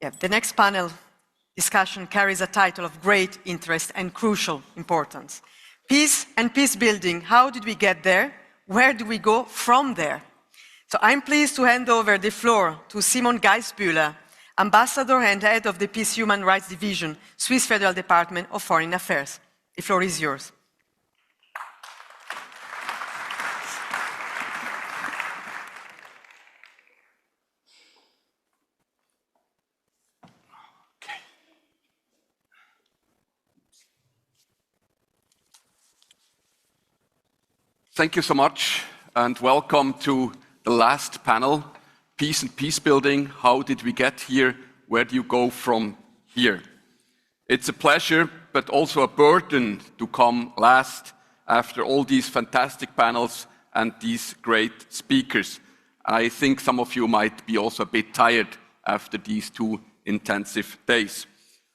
The next panel discussion carries a title of great interest and crucial importance. Peace and peace building. How did we get there? Where do we go from there? So I'm pleased to hand over the floor to Simon Geisbühler, Ambassador and Head of the Peace Human Rights Division, Swiss Federal Department of Foreign Affairs. The floor is yours. Thank you so much, and welcome to the last panel, Peace and Peace Building. How did we get here? Where do you go from here? It's a pleasure, but also a burden to come last after all these fantastic panels and these great speakers. I think some of you might be also a bit tired after these 2 intensive days.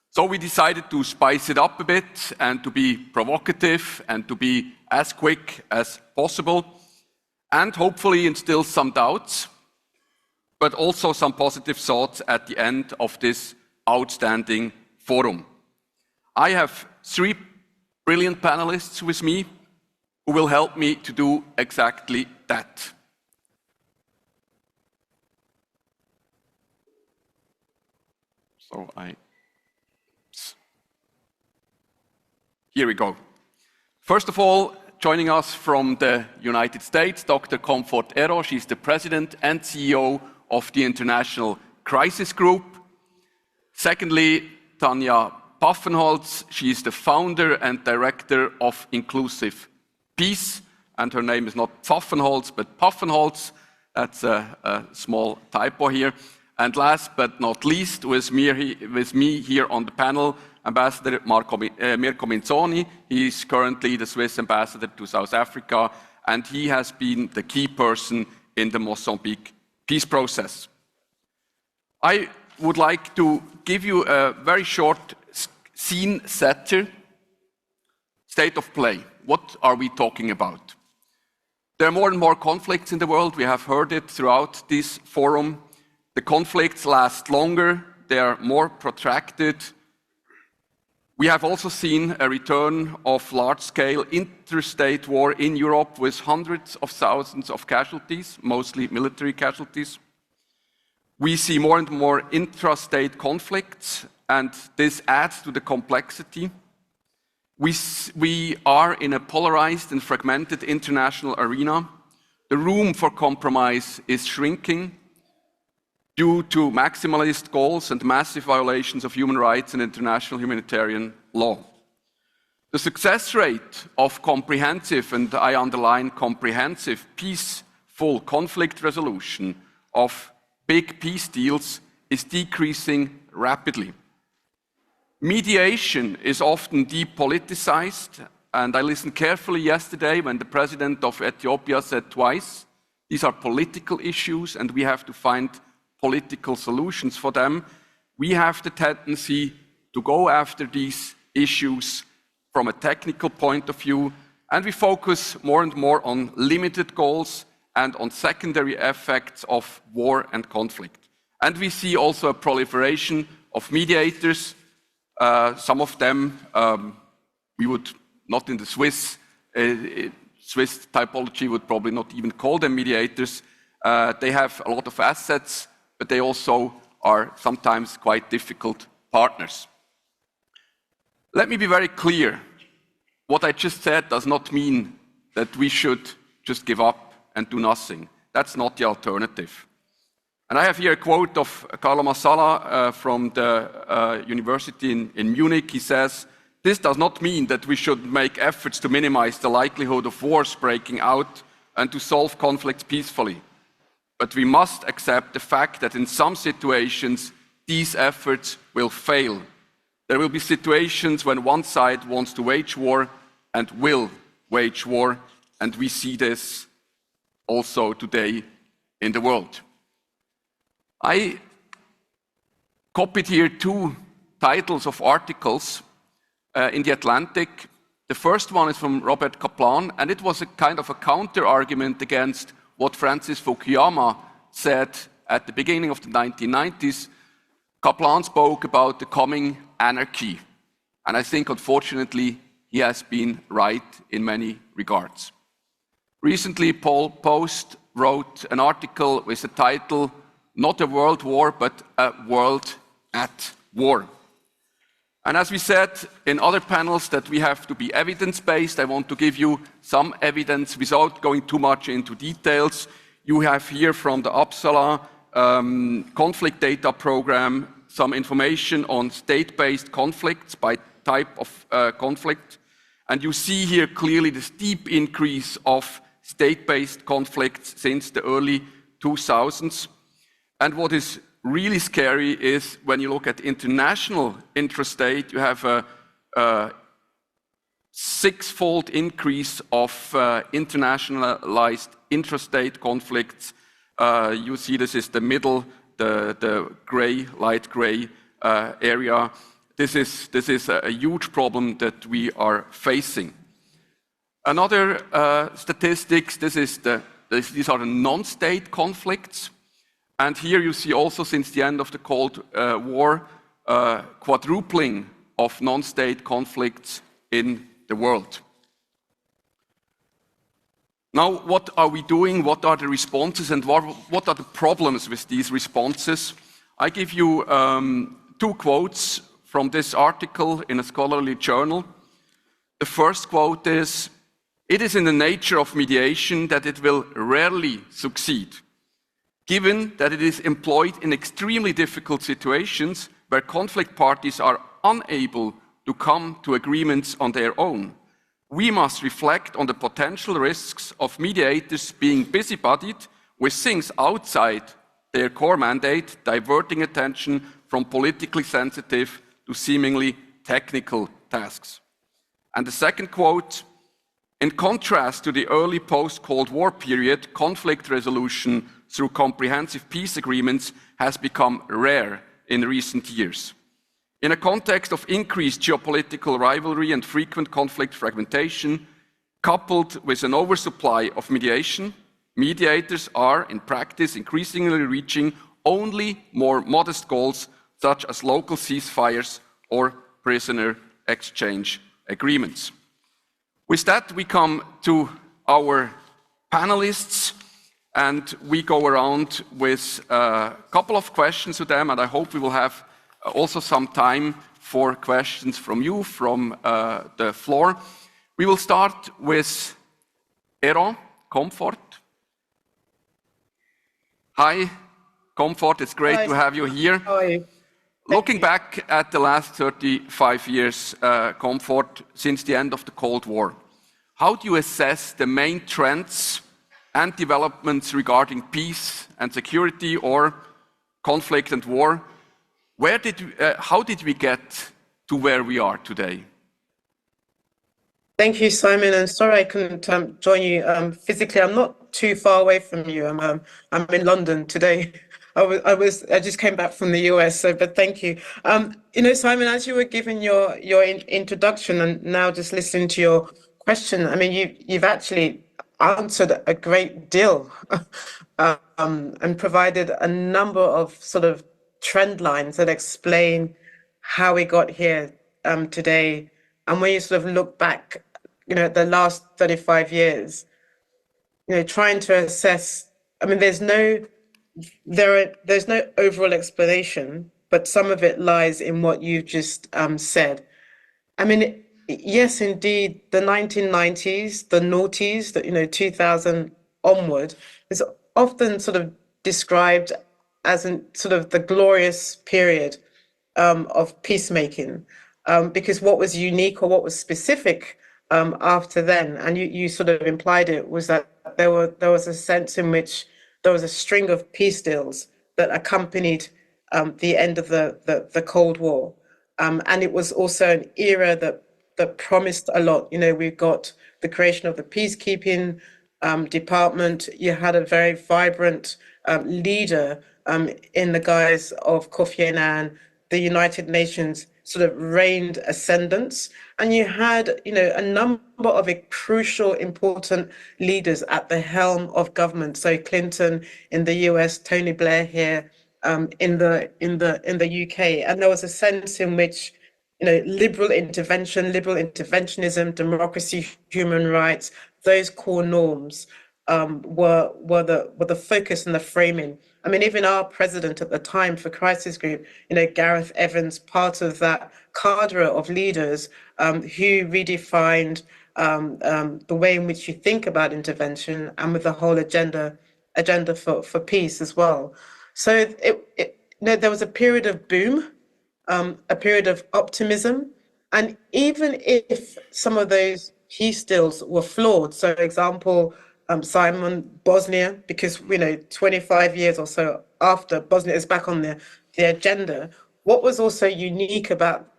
So we decided to spice it up a bit and to be provocative and to be as quick as possible and hopefully instill some doubts, but also some positive thoughts at the end of this outstanding forum. I have 3 brilliant panelists with me who will help me to do exactly that. Here we go. First of all, joining us from the United States, Dr. Comfort Ero. She's the President and CEO of the International Crisis Group. Secondly, Tanja Pfaffenholz. She's the founder and director of Inclusive Peace. And her name is not Pfaffenholz, but Pfaffenholz. That's a small typo here. And last but not least, with me here on the panel, Ambassador Mirko Minzoni. He is currently the Swiss ambassador to South Africa, and he has been the key person in the Mozambique peace process. I would like to give you a very short scene setter, state of play. What are we talking about? There are more and more conflicts in the world. We have heard it throughout this forum. The conflicts last longer. They are more protracted. We have also seen a return of large-scale interstate war in Europe with hundreds of thousands of casualties, mostly military casualties. We see more and more intrastate conflicts, and this adds to the complexity. We are in a polarized and fragmented international arena. The room for compromise is shrinking due to maximalist goals and massive violations of human rights and international humanitarian law. The success rate of comprehensive, and I underline comprehensive, peaceful conflict resolution of big peace deals is decreasing rapidly. Mediation is often depoliticized, and I listened carefully yesterday when the president of Ethiopia said twice, these are political issues and we have to find political solutions for them. We have the tendency to go after these issues from a technical point of view, and we focus more and more on limited goals and on secondary effects of war and conflict. And we see also a proliferation of mediators. Some of them, we would not in the Swiss typology would probably not even call them mediators. They have a lot of assets, but they also are sometimes quite difficult partners. Let me be very clear. What I just said does not mean that we should just give up and do nothing. That's not the alternative. And I have here a quote of Carlo Massala from the university in Munich. He says, "This does not mean that we should make efforts to minimize the likelihood of wars breaking out and to solve conflicts peacefully. But we must accept the fact that in some situations, these efforts will fail. There will be situations when one side wants to wage war and will wage war, and we see this also today in the world." I copied here 2 titles of articles in the Atlantic. The first one is from Robert Kaplan, and it was a kind of a counter-argument against what Francis Fukuyama said at the beginning of the 1990s. Kaplan spoke about the coming anarchy, and I think, unfortunately, he has been right in many regards. Recently, Paul Post wrote an article with the title, "Not a World War, but a World at War." And as we said in other panels that we have to be evidence-based, I want to give you some evidence without going too much into details. You have here from the Uppsala conflict data program some information on state-based conflicts by type of conflict. And you see here clearly the steep increase of state-based conflicts since the early 2000s. And what is really scary is when you look at international intrastate, you have a six-fold increase of internationalized intrastate conflicts. You see this is the middle, the gray, light gray area. This is a huge problem that we are facing. Another statistics, these are the non-state conflicts. And here you see also since the end of the Cold War, quadrupling of non-state conflicts in the world. Now, what are we doing? What are the responses and what are the problems with these responses? I give you two quotes from this article in a scholarly journal. The first quote is, "It is in the nature of mediation that it will rarely succeed, given that it is employed in extremely difficult situations where conflict parties are unable to come to agreements on their own. We must reflect on the potential risks of mediators being busy-bodied with things outside their core mandate, diverting attention from politically sensitive to seemingly technical tasks." And the second quote, "In contrast to the early post-Cold War period, conflict resolution through comprehensive peace agreements has become rare in recent years. In a context of increased geopolitical rivalry and frequent conflict fragmentation, coupled with an oversupply of mediation, mediators are, in practice, increasingly reaching only more modest goals, such as local ceasefires or prisoner exchange agreements." With that, we come to our panelists, and we go around with a couple of questions to them, and I hope we will have also some time for questions from you, from the floor. We will start with Eero, Comfort. Hi, Comfort, it's great to have you here. How are you? Looking back at the last 35 years, Comfort, since the end of the Cold War, how do you assess the main trends and developments regarding peace and security or conflict and war? How did we get to where we are today? Thank you, Simon, and sorry I couldn't join you physically. I'm not too far away from you. I'm in London today. I just came back from the US, but thank you. Simon, as you were giving your introduction and now just listening to your question, I mean, you've actually answered a great deal and provided a number of sort of trend lines that explain how we got here today. And when you sort of look back, at the last 35 years, trying to assess, I mean, there's no overall explanation, but some of it lies in what you've just said. I mean, yes, indeed, the 1990s, the noughties, 2000 onward, is often sort of described as sort of the glorious period of peacemaking, because what was unique or what was specific after then, and you sort of implied it, was that there was a sense in which there was a string of peace deals that accompanied the end of the Cold War, and it was also an era that promised a lot. We've got the creation of the peacekeeping department. You had a very vibrant leader in the guise of Kofi Annan. The United Nations sort of reigned ascendance, and you had, a number of crucial, important leaders at the helm of government. So Clinton in the US, Tony Blair here in the UK, and there was a sense in which liberal interventionism, democracy, human rights, those core norms were the focus and the framing. I mean, even our president at the time for Crisis Group, Gareth Evans, part of that cadre of leaders who redefined the way in which you think about intervention, and with the whole agenda for peace as well. So there was a period of boom, a period of optimism, and even if some of those peace deals were flawed, so example, Simon, Bosnia, because 25 years or so after, Bosnia is back on the agenda. What was also unique about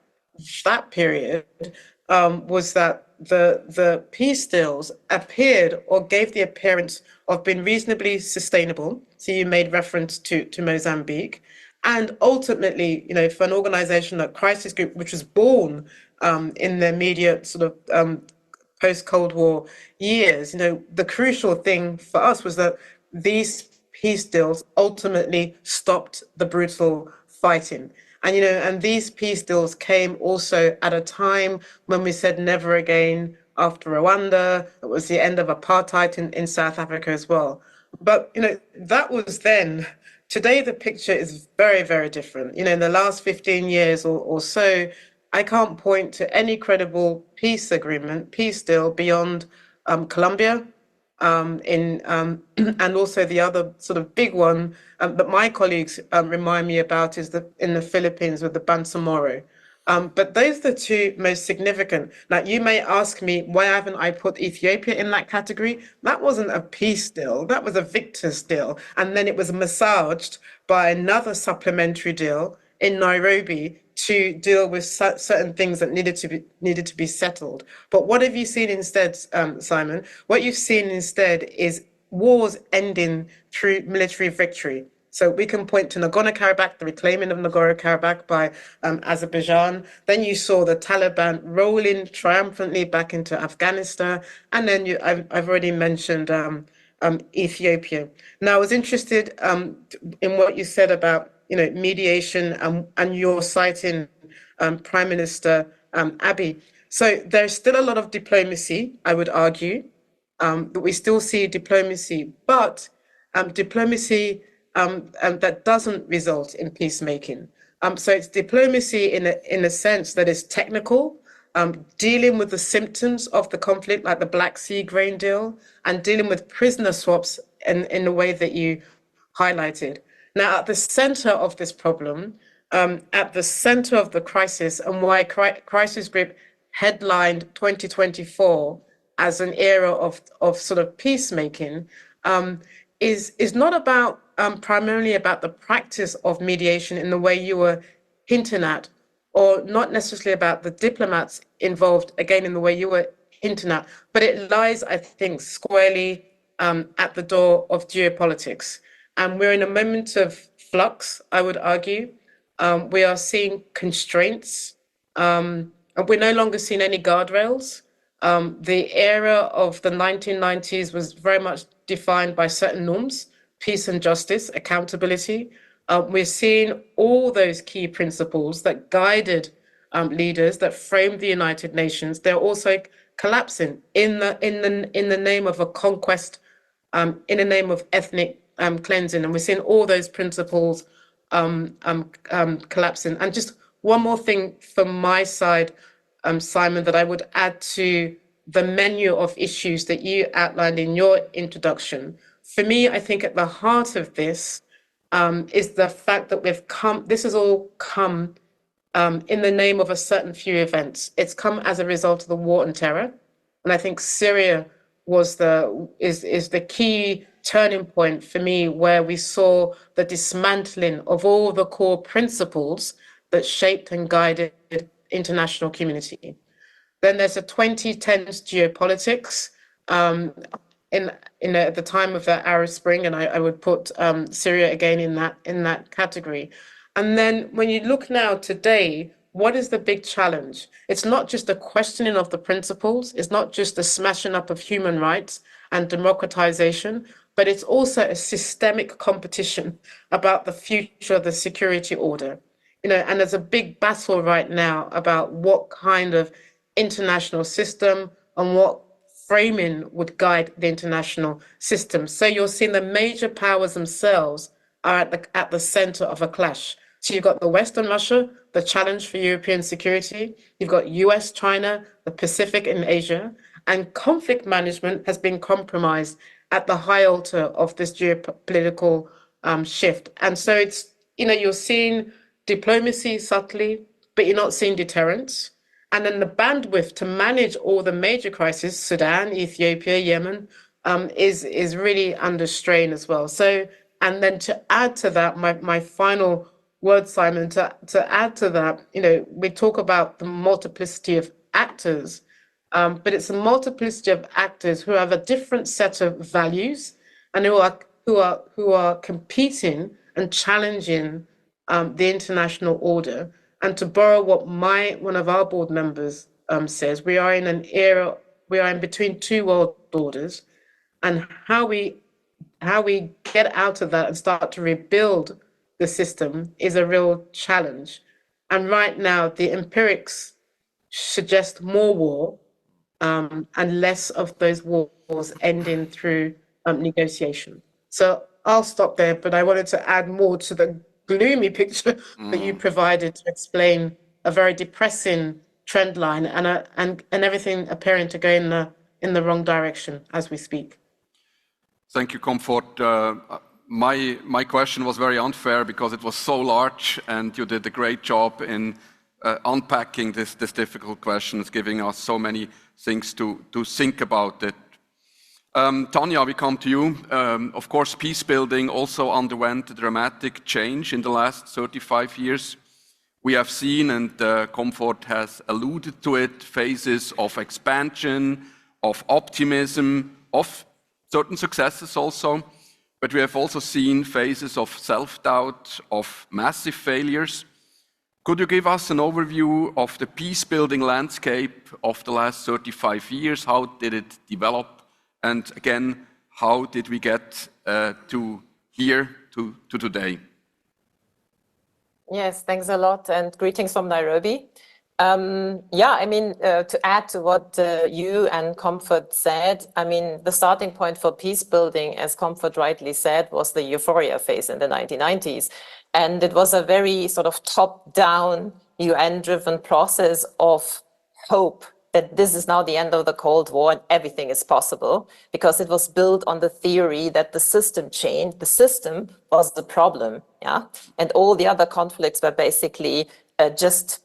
that period was that the peace deals appeared, or gave the appearance of, being reasonably sustainable. So you made reference to Mozambique. And ultimately, for an organization like Crisis Group, which was born in the immediate sort of post-Cold War years, the crucial thing for us was that these peace deals ultimately stopped the brutal fighting. And these peace deals came also at a time when we said never again after Rwanda. It was the end of apartheid in South Africa as well. But that was then. Today, the picture is very, very different. In the last 15 years or so, I can't point to any credible peace agreement, peace deal beyond Colombia, and also the other sort of big one that my colleagues remind me about is in the Philippines with the Bangsamoro. But those are the two most significant. Now, you may ask me, why haven't I put Ethiopia in that category? That wasn't a peace deal. That was a victor's deal. And then it was massaged by another supplementary deal in Nairobi to deal with certain things that needed to be settled. But what have you seen instead, Simon? What you've seen instead is wars ending through military victory. So we can point to Nagorno-Karabakh, the reclaiming of Nagorno-Karabakh by Azerbaijan. Then you saw the Taliban rolling triumphantly back into Afghanistan. And then I've already mentioned Ethiopia. Now, I was interested in what you said about mediation, and your citing Prime Minister Abiy. So there's still a lot of diplomacy, I would argue, that we still see diplomacy, but diplomacy that doesn't result in peacemaking. So it's diplomacy in a sense that is technical, dealing with the symptoms of the conflict, like the Black Sea grain deal, and dealing with prisoner swaps in the way that you highlighted. Now, at the center of this problem, at the center of the crisis, and why Crisis Group headlined 2024 as an era of sort of peacemaking, is not about primarily about the practice of mediation in the way you were hinting at, or not necessarily about the diplomats involved, again, in the way you were hinting at, but it lies, I think, squarely at the door of geopolitics. And we're in a moment of flux, I would argue. We are seeing constraints, and we're no longer seeing any guardrails. The era of the 1990s was very much defined by certain norms: peace and justice, accountability. We're seeing all those key principles that guided leaders, that framed the United Nations. They're also collapsing in the name of a conquest, in the name of ethnic cleansing, and we're seeing all those principles collapsing. And just one more thing from my side, Simon, that I would add to the menu of issues that you outlined in your introduction. For me, I think at the heart of this is the fact that this has all come in the name of a certain few events. It's come as a result of the war on terror. And I think Syria is the key turning point for me, where we saw the dismantling of all the core principles that shaped and guided international community. Then there's the 2010s geopolitics at the time of the Arab Spring, and I would put Syria again in that category. And then when you look now today, what is the big challenge? It's not just a questioning of the principles. It's not just the smashing up of human rights and democratization, but it's also a systemic competition about the future of the security order. And there's a big battle right now about what kind of international system and what framing would guide the international system. So you're seeing the major powers themselves are at the center of a clash. So you've got the West and Russia, the challenge for European security. You've got US, China, the Pacific and Asia, and conflict management has been compromised at the high altar of this geopolitical shift. And so you're seeing diplomacy subtly, but you're not seeing deterrence. And then the bandwidth to manage all the major crises, Sudan, Ethiopia, Yemen, is really under strain as well. So, and then to add to that, my final word, Simon, to add to that, we talk about the multiplicity of actors, but it's a multiplicity of actors who have a different set of values and who are competing and challenging the international order. And to borrow what one of our board members says, we are in an era, we are in between two world orders, and how we get out of that and start to rebuild the system is a real challenge. And right now, the empirics suggest more war and less of those wars ending through negotiation. So I'll stop there, but I wanted to add more to the gloomy picture that you provided to explain a very depressing trend line and everything appearing to go in the wrong direction as we speak. Thank you, Comfort. My question was very unfair because it was so large, and you did a great job in unpacking this difficult questions, giving us so many things to think about it. Tanya, we come to you. Of course, peace building also underwent a dramatic change in the last 35 years. We have seen, and Comfort has alluded to it, phases of expansion, of optimism, of certain successes also. But we have also seen phases of self-doubt, of massive failures. Could you give us an overview of the peace-building landscape of the last 35 years? How did it develop? And again, how did we get to here, to today? Yes, thanks a lot, and greetings from Nairobi. To add to what you and Comfort said, the starting point for peace building, as Comfort rightly said, was the euphoria phase in the 1990s. And it was a very sort of top-down, UN-driven process of hope that this is now the end of the Cold War and everything is possible, because it was built on the theory that the system changed, the system was the problem, and all the other conflicts were basically just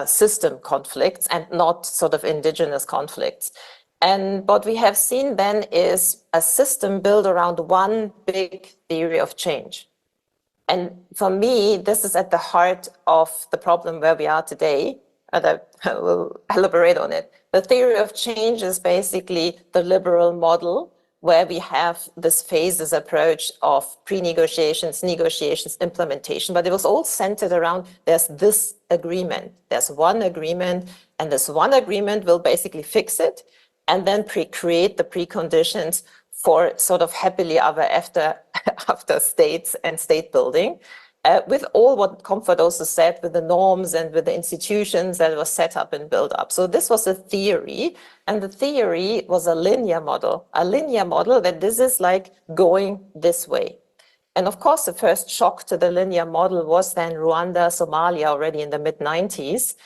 system conflicts and not sort of indigenous conflicts. And what we have seen then is a system built around one big theory of change. And for me, this is at the heart of the problem where we are today, and I will elaborate on it. The theory of change is basically the liberal model, where we have this phases approach of pre-negotiations, negotiations, implementation, but it was all centered around there's this agreement. There's one agreement, and this one agreement will basically fix it and then create the preconditions for sort of happily ever after states and state building. With all what Comfort also said, with the norms and with the institutions that were set up and built up. So this was a theory, and the theory was a linear model that this is like going this way. And of course, the first shock to the linear model was then Rwanda, Somalia already in the mid-90s.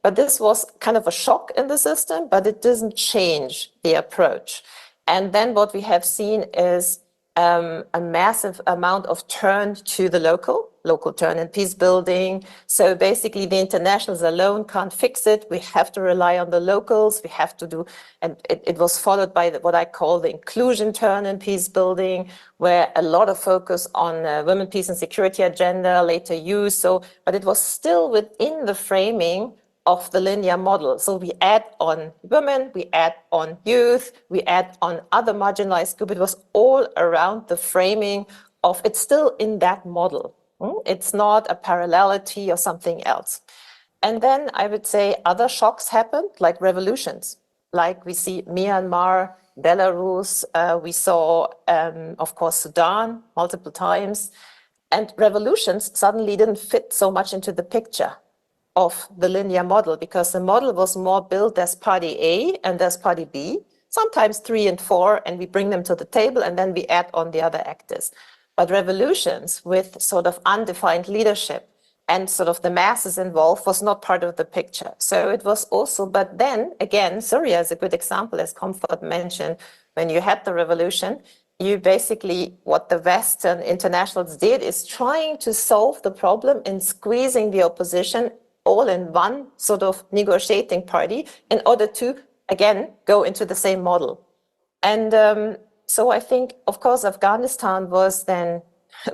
But this was kind of a shock in the system, but it doesn't change the approach. And then what we have seen is a massive amount of turn to the local turn in peace building. So basically the internationals alone can't fix it. We have to rely on the locals. We have to do, and it was followed by what I call the inclusion turn in peace building, where a lot of focus on women, peace and security agenda, later use. But it was still within the framing of the linear model. So we add on women, we add on youth, we add on other marginalized groups. It was all around the framing of, it's still in that model. It's not a parallelity or something else. And then I would say other shocks happened, like revolutions. Like we see Myanmar Belarus, we saw, of course, Sudan multiple times. And revolutions suddenly didn't fit so much into the picture of the linear model, because the model was more built as party A and as party B, sometimes 3 and 4, and we bring them to the table and then we add on the other actors. But revolutions with sort of undefined leadership and sort of the masses involved was not part of the picture. So it was also, but then again, Syria is a good example, as Comfort mentioned. When you had the revolution, you basically, what the Western internationals did is trying to solve the problem in squeezing the opposition all in one sort of negotiating party in order to, again, go into the same model. And so I think, of course, Afghanistan was then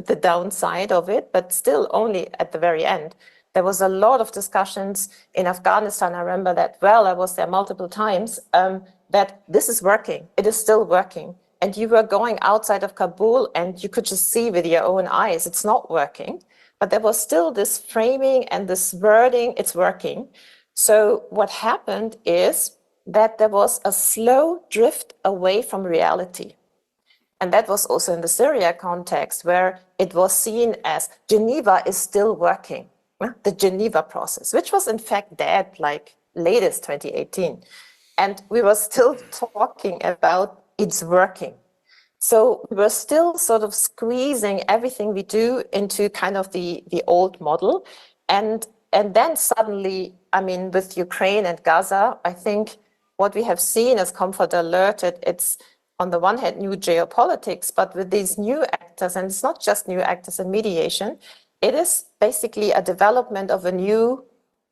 the downside of it, but still only at the very end. There was a lot of discussions in Afghanistan. I remember that well, I was there multiple times, that this is working, it is still working. And you were going outside of Kabul and you could just see with your own eyes, it's not working. But there was still this framing and this wording, it's working. So what happened is that there was a slow drift away from reality. And that was also in the Syria context, where it was seen as Geneva is still working, the Geneva process, which was in fact dead like latest 2018. And we were still talking about it's working. So we were still sort of squeezing everything we do into kind of the old model. And then suddenly, I mean, with Ukraine and Gaza, I think what we have seen as Comfort alerted, it's on the one hand, new geopolitics, but with these new actors, and it's not just new actors in mediation, it is basically a development of a new,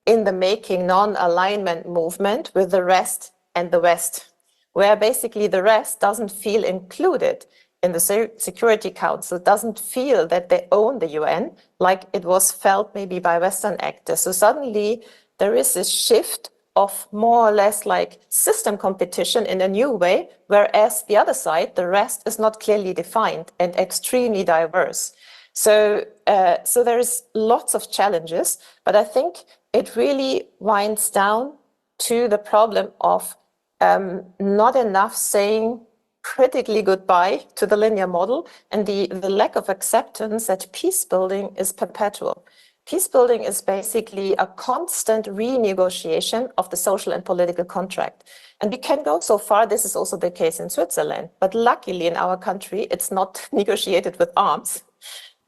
in the making, non-alignment movement with the rest and the West, where basically the rest doesn't feel included in the Security Council, doesn't feel that they own the UN, like it was felt maybe by Western actors. So suddenly there is this shift of more or less like system competition in a new way, whereas the other side, the rest, is not clearly defined and extremely diverse. So there is lots of challenges, but I think it really winds down to the problem of not enough saying critically goodbye to the linear model and the lack of acceptance that peace building is perpetual. Peace building is basically a constant renegotiation of the social and political contract. And we can go so far, this is also the case in Switzerland, but luckily in our country, it's not negotiated with arms.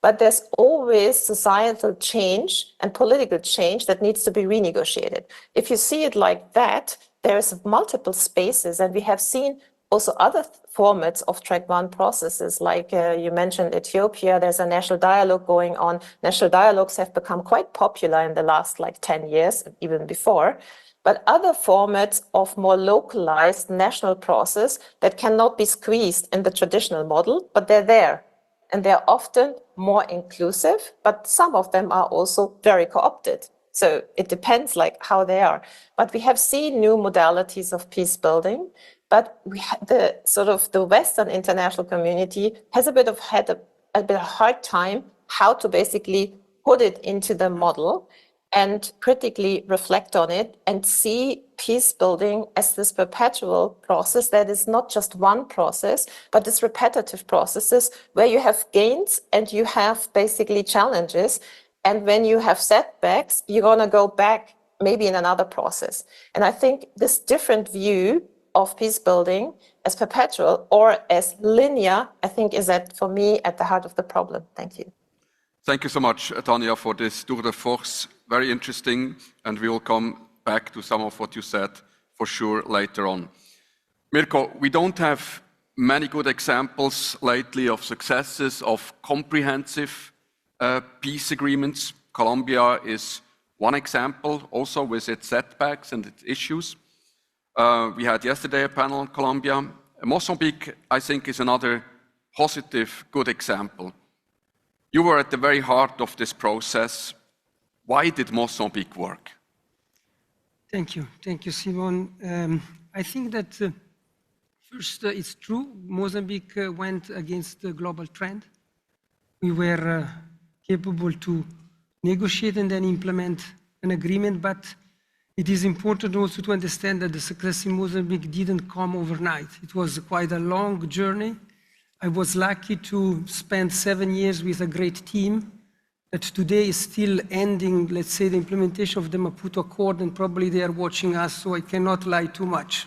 But there's always societal change and political change that needs to be renegotiated. If you see it like that, there's multiple spaces, and we have seen also other formats of track 1 processes, like you mentioned Ethiopia, there's a national dialogue going on. National dialogues have become quite popular in the last like 10 years, even before. But other formats of more localized national process that cannot be squeezed in the traditional model, but they're there. And they're often more inclusive, but some of them are also very co-opted. So it depends like how they are. But we have seen new modalities of peace building, but we had the Western international community has had a bit of hard time how to basically put it into the model and critically reflect on it and see peace building as this perpetual process that is not just one process, but this repetitive processes where you have gains and you have basically challenges. And when you have setbacks, you're going to go back maybe in another process. And I think this different view of peace building as perpetual or as linear, I think is for me, at the heart of the problem. Thank you. Thank you so much, Tanja, for this tour de force. Very interesting, and we will come back to some of what you said for sure later on. Mirko, we don't have many good examples lately of successes of comprehensive peace agreements. Colombia is one example, also with its setbacks and its issues. We had yesterday a panel on Colombia. Mozambique, I think, is another positive, good example. You were at the very heart of this process. Why did Mozambique work? Thank you, Simon. I think that first, it's true, Mozambique went against the global trend. We were capable to negotiate and then implement an agreement, but It is important also to understand that the success in Mozambique didn't come overnight. It was quite a long journey. I was lucky to spend 7 years with a great team that today is still ending, let's say, the implementation of the Maputo Accord, and probably they are watching us, so I cannot lie too much.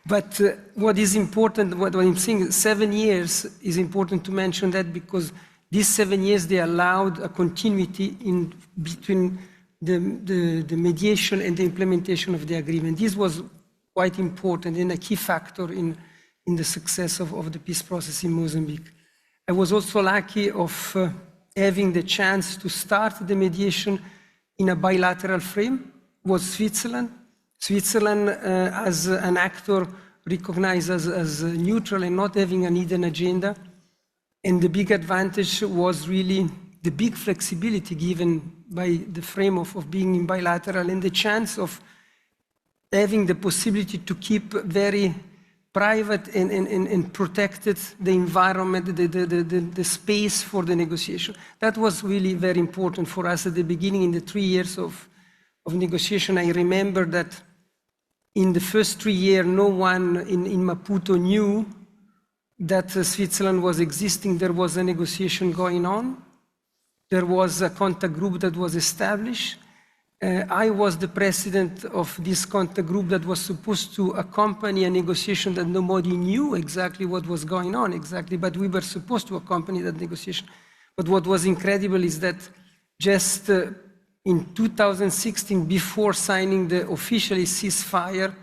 But what is important, what I'm saying, 7 years is important to mention that because these 7 years, they allowed a continuity in between the mediation and the implementation of the agreement. This was quite important and a key factor in the success of the peace process in Mozambique. I was also lucky of having the chance to start the mediation in a bilateral frame, was Switzerland. Switzerland as an actor recognized as neutral and not having an hidden agenda. And the big advantage was really the big flexibility given by the frame of being in bilateral and the chance of having the possibility to keep very private and protected the environment, the space for the negotiation. That was really very important for us at the beginning in the 3 years of negotiation. I remember that in the first 3 years, no one in Maputo knew that Switzerland was existing. There was a negotiation going on. There was a contact group that was established. I was the president of this contact group that was supposed to accompany a negotiation that nobody knew exactly what was going on exactly, but we were supposed to accompany that negotiation. But what was incredible is that just in 2016, before signing the officially ceasefire,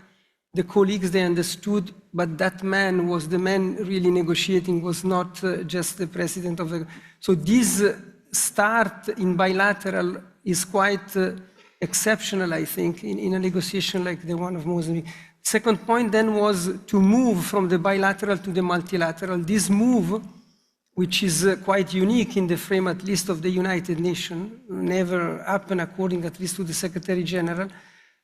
the colleagues, they understood, but that man was the man really negotiating, was not just the president of the... So this start in bilateral is quite exceptional, I think, in a negotiation like the one of Mozambique. Second point then was to move from the bilateral to the multilateral. This move, which is quite unique in the frame at least of the United Nations, never happened according at least to the Secretary General.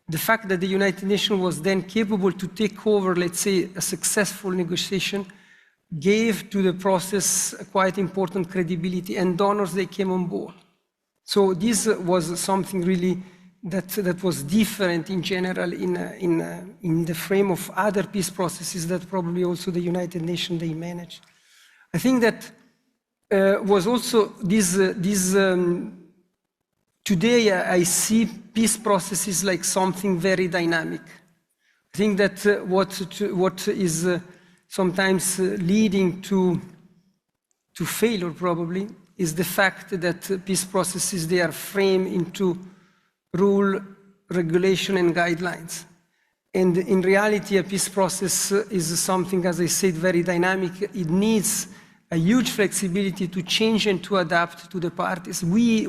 The fact that the United Nations was then capable to take over, let's say, a successful negotiation gave to the process a quite important credibility, and donors, they came on board. So this was something really that was different in general in the frame of other peace processes that probably also the United Nations, they managed. I think that was also today I see peace processes like something very dynamic. I think that what is sometimes leading to failure probably is the fact that peace processes, they are framed into rule, regulation, and guidelines. And in reality, a peace process is something, as I said, very dynamic. It needs a huge flexibility to change and to adapt to the parties. We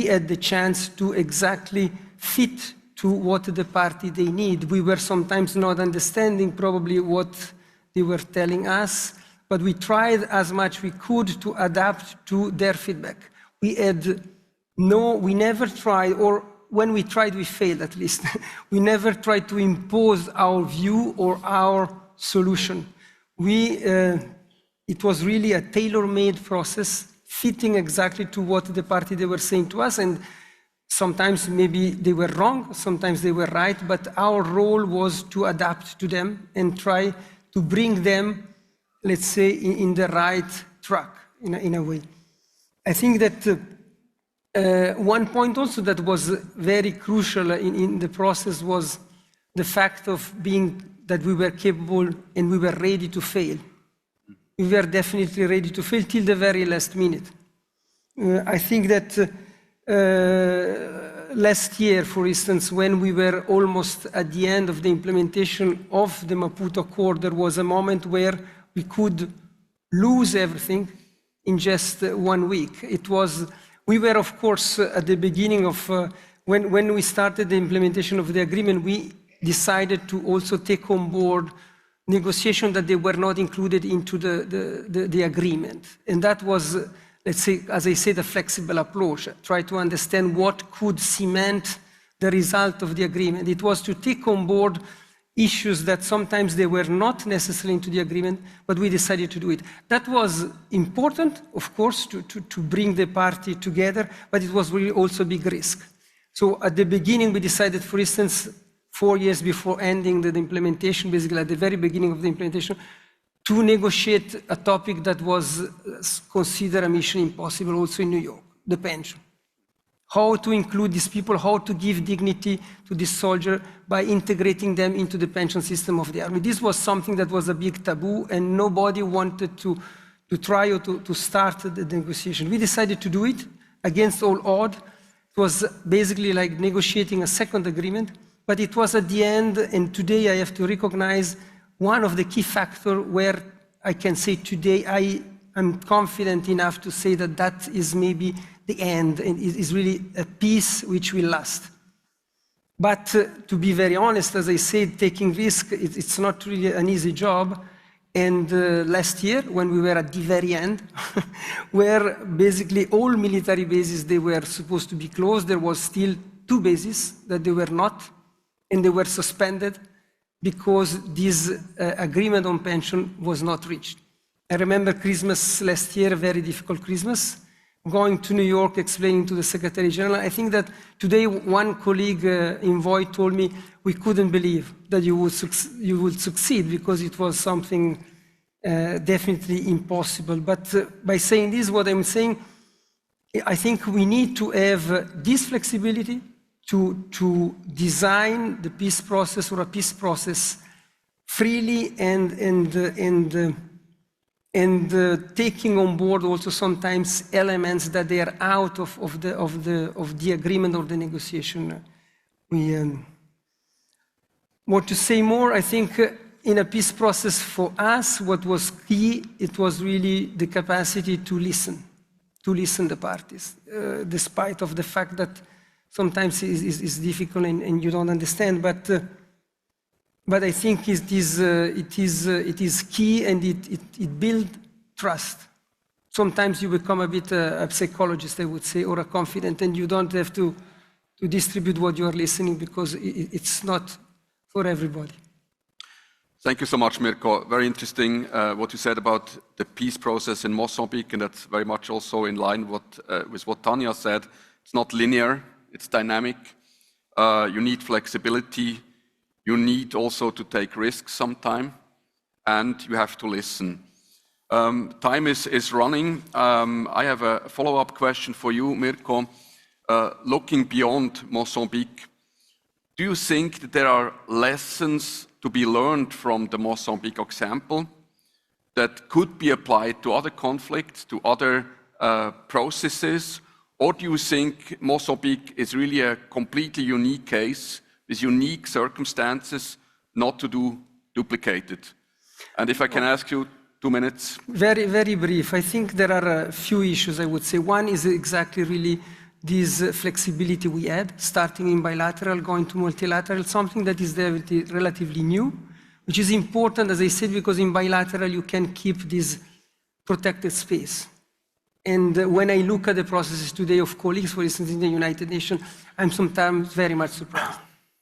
had the chance to exactly fit to what the party they need. We were sometimes not understanding probably what they were telling us, but we tried as much we could to adapt to their feedback. We never tried, or when we tried, we failed at least. We never tried to impose our view or our solution. It was really a tailor-made process, fitting exactly to what the party they were saying to us, and sometimes maybe they were wrong, sometimes they were right, but our role was to adapt to them and try to bring them, let's say, in the right track, in a way. I think that one point also that was very crucial in the process was the fact of that we were capable and we were ready to fail. We were definitely ready to fail till the very last minute. I think that last year, for instance, when we were almost at the end of the implementation of the Maputo Accord, there was a moment where we could lose everything in just 1 week. We were, of course, at the beginning of, when we started the implementation of the agreement, we decided to also take on board negotiations that they were not included into the agreement. And that was, let's say, as I said, a flexible approach, try to understand what could cement the result of the agreement. It was to take on board issues that sometimes they were not necessarily into the agreement, but we decided to do it. That was important, of course, to bring the party together, but it was really also a big risk. So at the beginning, we decided, for instance, 4 years before ending the implementation, basically at the very beginning of the implementation, to negotiate a topic that was considered a mission impossible also in New York, the pension. How to include these people, how to give dignity to this soldier by integrating them into the pension system of the army. This was something that was a big taboo, and nobody wanted to try or to start the negotiation. We decided to do it against all odds. It was basically like negotiating a second agreement, but it was at the end, and today I have to recognize one of the key factors where I can say today I am confident enough to say that that is maybe the end, and it is really a peace which will last. But to be very honest, as I said, taking risk, it's not really an easy job. And last year, when we were at the very end, where basically all military bases, they were supposed to be closed, there was still 2 bases that they were not, and they were suspended because this agreement on pension was not reached. I remember Christmas last year, a very difficult Christmas, going to New York, explaining to the Secretary General. I think that today one colleague in Void told me we couldn't believe that you would succeed because it was something definitely impossible. But by saying this, what I'm saying, I think we need to have this flexibility to design the peace process or a peace process freely and taking on board also sometimes elements that they are out of the agreement or the negotiation. What to say more, I think in a peace process for us, what was key, it was really the capacity to listen the parties, despite of the fact that sometimes it's difficult and you don't understand, but I think it is key, and it builds trust. Sometimes you become a bit a psychologist, I would say, or a confident, and you don't have to distribute what you are listening because it's not for everybody. Thank you so much, Mirko. Very interesting what you said about the peace process in Mozambique, and that's very much also in line with what Tanya said. It's not linear, it's dynamic. You need flexibility. You need also to take risks sometime, and you have to listen. Time is running. I have a follow-up question for you, Mirko. Looking beyond Mozambique, do you think that there are lessons to be learned from the Mozambique example that could be applied to other conflicts, to other processes? Or do you think Mozambique is really a completely unique case with unique circumstances not to do duplicated? And if I can ask you 2 minutes. Very, very brief. I think there are a few issues, I would say. One is exactly really this flexibility we had, starting in bilateral, going to multilateral, something that is relatively new, which is important, as I said, because in bilateral you can keep this protected space. And when I look at the processes today of colleagues, for instance, in the United Nations, I'm sometimes very much surprised.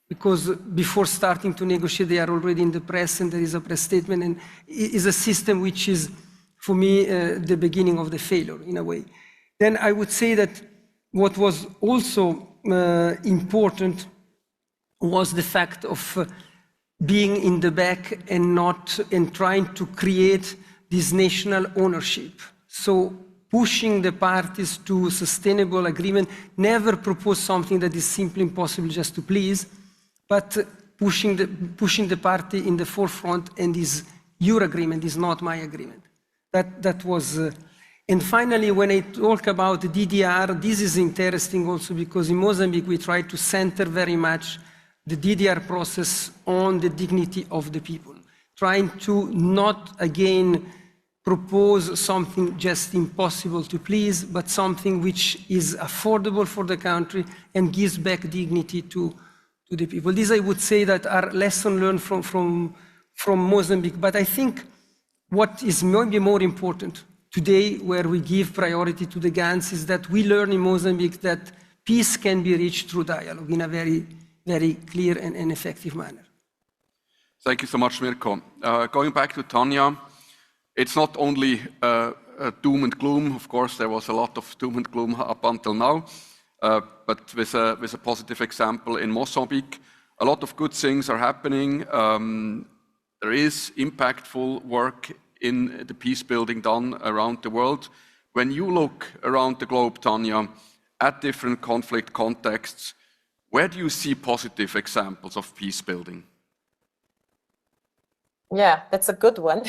Because before starting to negotiate, they are already in the press, and there is a press statement, and it is a system which is, for me, the beginning of the failure, in a way. Then I would say that what was also important was the fact of being in the back and trying to create this national ownership. So pushing the parties to sustainable agreement, never propose something that is simply impossible just to please, but pushing the party in the forefront, and is your agreement, is not my agreement. That was, and finally, when I talk about the DDR, this is interesting also because in Mozambique we try to center very much the DDR process on the dignity of the people, trying to not again propose something just impossible to please, but something which is affordable for the country and gives back dignity to the people. This, I would say, that are lessons learned from Mozambique. But I think what is maybe more important today, where we give priority to the guns, is that we learn in Mozambique that peace can be reached through dialogue in a very, very clear and effective manner. Thank you so much, Mirko. Going back to Tanya, it's not only doom and gloom. Of course, there was a lot of doom and gloom up until now. but with a positive example in Mozambique. A lot of good things are happening. There is impactful work in the peace building done around the world. When you look around the globe, Tanya, at different conflict contexts, where do you see positive examples of peace building? Yeah, that's a good one.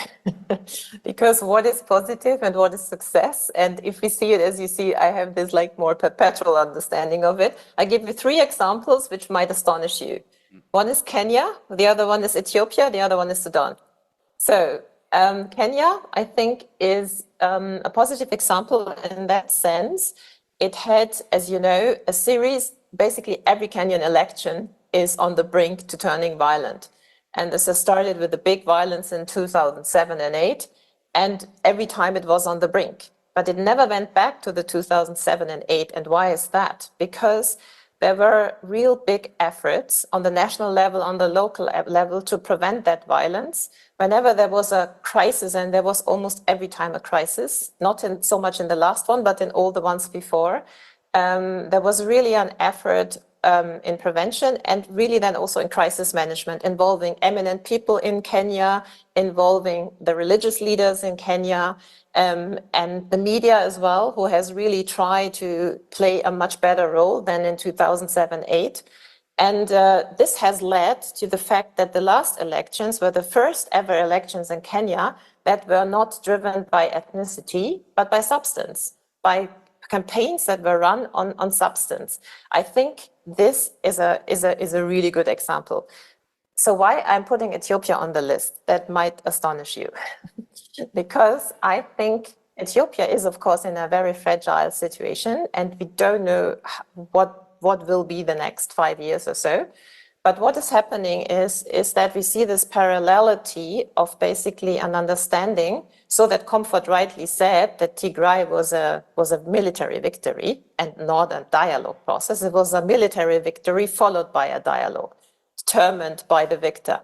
Because what is positive and what is success? And if we see it as you see, I have this like more perpetual understanding of it. I give you 3 examples which might astonish you. One is Kenya, the other one is Ethiopia, the other one is Sudan. So Kenya, I think, is a positive example in that sense. It had, as you know, a series, basically every Kenyan election is on the brink to turning violent. And this has started with the big violence in 2007 and 8, and every time it was on the brink. But it never went back to the 2007 and 8. And why is that? Because there were real big efforts on the national level, on the local level to prevent that violence. Whenever there was a crisis, and there was almost every time a crisis, not in, so much in the last one, but in all the ones before, there was really an effort in prevention and really then also in crisis management, involving eminent people in Kenya, involving the religious leaders in Kenya, and the media as well, who has really tried to play a much better role than in 2007-8. And this has led to the fact that the last elections were the first ever elections in Kenya that were not driven by ethnicity, but by substance, by campaigns that were run on substance. I think this is a really good example. So why I'm putting Ethiopia on the list, that might astonish you. Because I think Ethiopia is, of course, in a very fragile situation, and we don't know what will be the next 5 years or so. But what is happening is that we see this parallelity of basically an understanding, so that Comfort rightly said that Tigray was a military victory and not a dialogue process. It was a military victory followed by a dialogue, determined by the victor.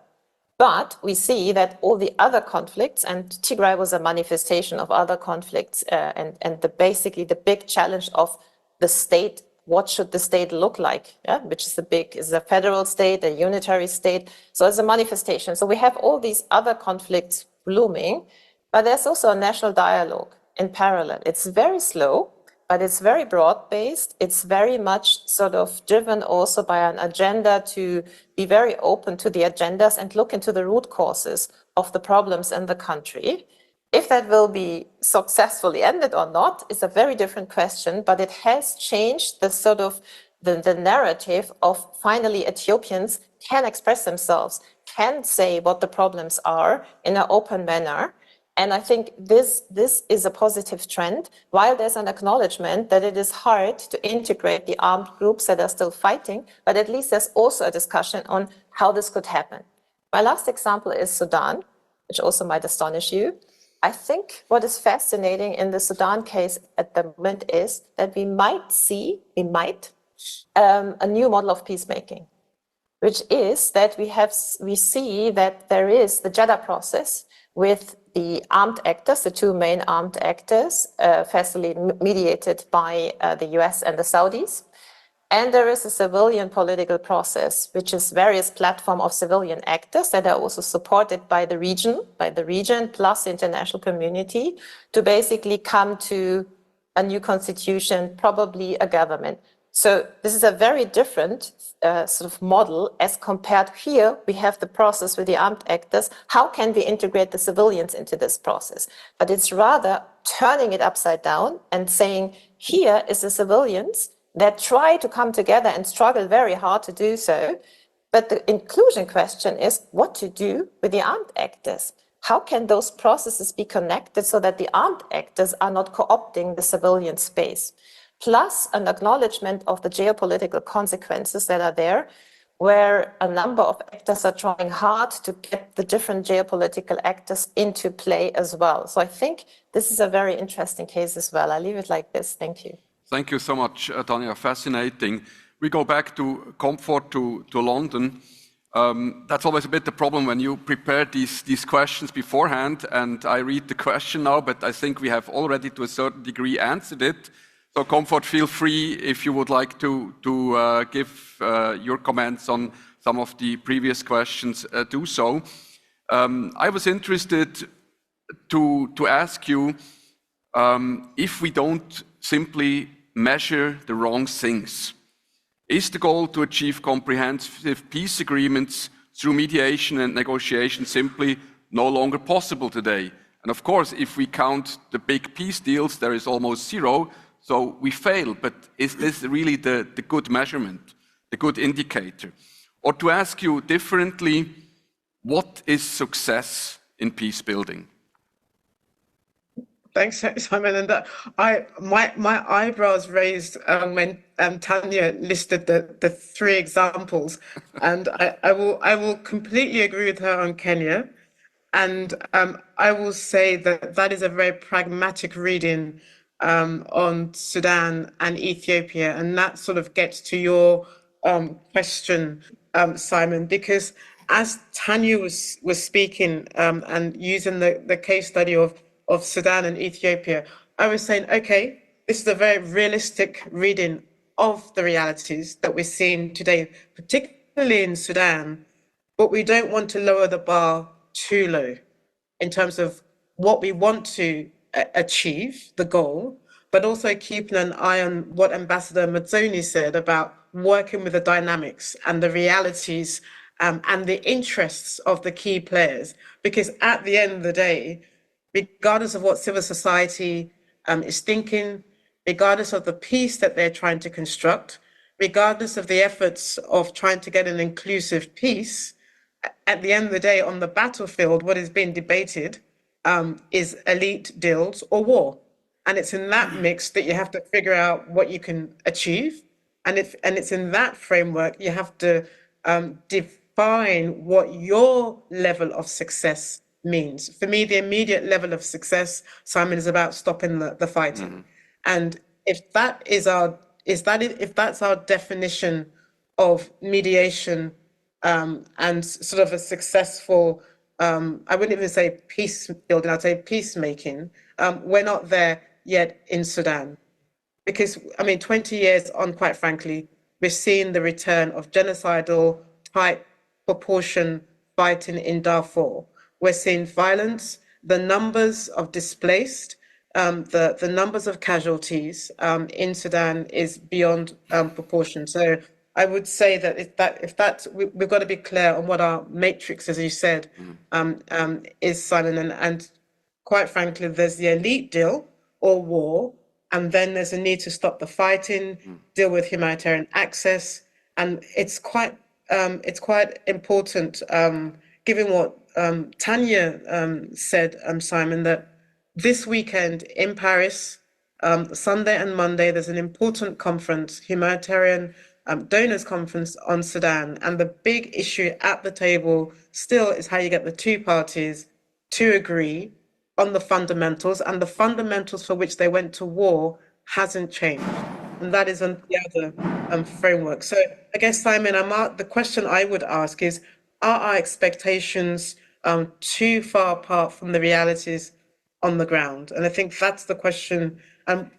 But we see that all the other conflicts, and Tigray was a manifestation of other conflicts, and basically the big challenge of the state. What should the state look like? Yeah? Which is a federal state, a unitary state. So it's a manifestation. So we have all these other conflicts blooming, but there's also a national dialogue in parallel. It's very slow, but it's very broad-based. It's very much sort of driven also by an agenda to be very open to the agendas and look into the root causes of the problems in the country. If that will be successfully ended or not is a very different question, but it has changed the sort of the narrative of finally Ethiopians can express themselves, can say what the problems are in an open manner. And I think this is a positive trend, while there's an acknowledgement that it is hard to integrate the armed groups that are still fighting, but at least there's also a discussion on how this could happen. My last example is Sudan, which also might astonish you. I think what is fascinating in the Sudan case at the moment is that we might see a new model of peacemaking, which is that we see that there is the Jeddah process with the armed actors, the 2 main armed actors, facilitated, mediated by the US and the Saudis. And there is a civilian political process, which is various platform of civilian actors that are also supported by the region plus the international community, to basically come to a new constitution, probably a government. So this is a very different sort of model as compared here. We have the process with the armed actors. How can we integrate the civilians into this process? But it's rather turning it upside down and saying, here is the civilians that try to come together and struggle very hard to do so. But the inclusion question is what to do with the armed actors. How can those processes be connected so that the armed actors are not co-opting the civilian space? Plus an acknowledgement of the geopolitical consequences that are there, where a number of actors are trying hard to get the different geopolitical actors into play as well. So I think this is a very interesting case as well. I'll leave it like this. Thank you. Thank you so much, Tanya. Fascinating. We go back to Comfort, to London. That's always a bit the problem when you prepare these questions beforehand, and I read the question now, but I think we have already to a certain degree answered it. So Comfort, feel free if you would like to give your comments on some of the previous questions, do so. I was interested to ask you if we don't simply measure the wrong things. Is the goal to achieve comprehensive peace agreements through mediation and negotiation simply no longer possible today? And of course, if we count the big peace deals, there is almost zero, so we fail. But is this really the good measurement, the good indicator? Or to ask you differently, what is success in peace building? Thanks, Simon. And my eyebrows raised when Tanya listed the three examples, and I will completely agree with her on Kenya, and I will say that is a very pragmatic reading on Sudan and Ethiopia, and that sort of gets to your question, Simon, because as Tanya was speaking and using the case study of Sudan and Ethiopia, I was saying, okay, this is a very realistic reading of the realities that we're seeing today, particularly in Sudan, but we don't want to lower the bar too low in terms of what we want to achieve, the goal, but also keeping an eye on what Ambassador Mazzoni said about working with the dynamics and the realities and the interests of the key players. Because at the end of the day, regardless of what civil society is thinking, regardless of the peace that they're trying to construct, regardless of the efforts of trying to get an inclusive peace, at the end of the day, on the battlefield, what is being debated is elite deals or war. And it's in that mix that you have to figure out what you can achieve. And it's in that framework you have to define what your level of success means. For me, the immediate level of success, Simon, is about stopping the fighting. Mm-hmm. And if that's our definition of mediation and sort of a successful, I wouldn't even say peace building, I'd say peacemaking, we're not there yet in Sudan. Because, 20 years on, quite frankly, we're seeing the return of genocidal type proportion fighting in Darfur. We're seeing violence, the numbers of displaced, the numbers of casualties in Sudan is beyond proportion. So I would say that we've got to be clear on what our matrix, as you said, is, Simon. And quite frankly, there's the elite deal or war, and then there's a need to stop the fighting, deal with humanitarian access, and it's quite important, given what Tanya said, Simon, that this weekend in Paris, Sunday and Monday, there's an important conference, humanitarian donors conference on Sudan, and the big issue at the table still is how you get the two parties to agree on the fundamentals, and the fundamentals for which they went to war hasn't changed. And that is on the other framework. So I guess, Simon, the question I would ask is, are our expectations too far apart from the realities on the ground? And I think that's the question.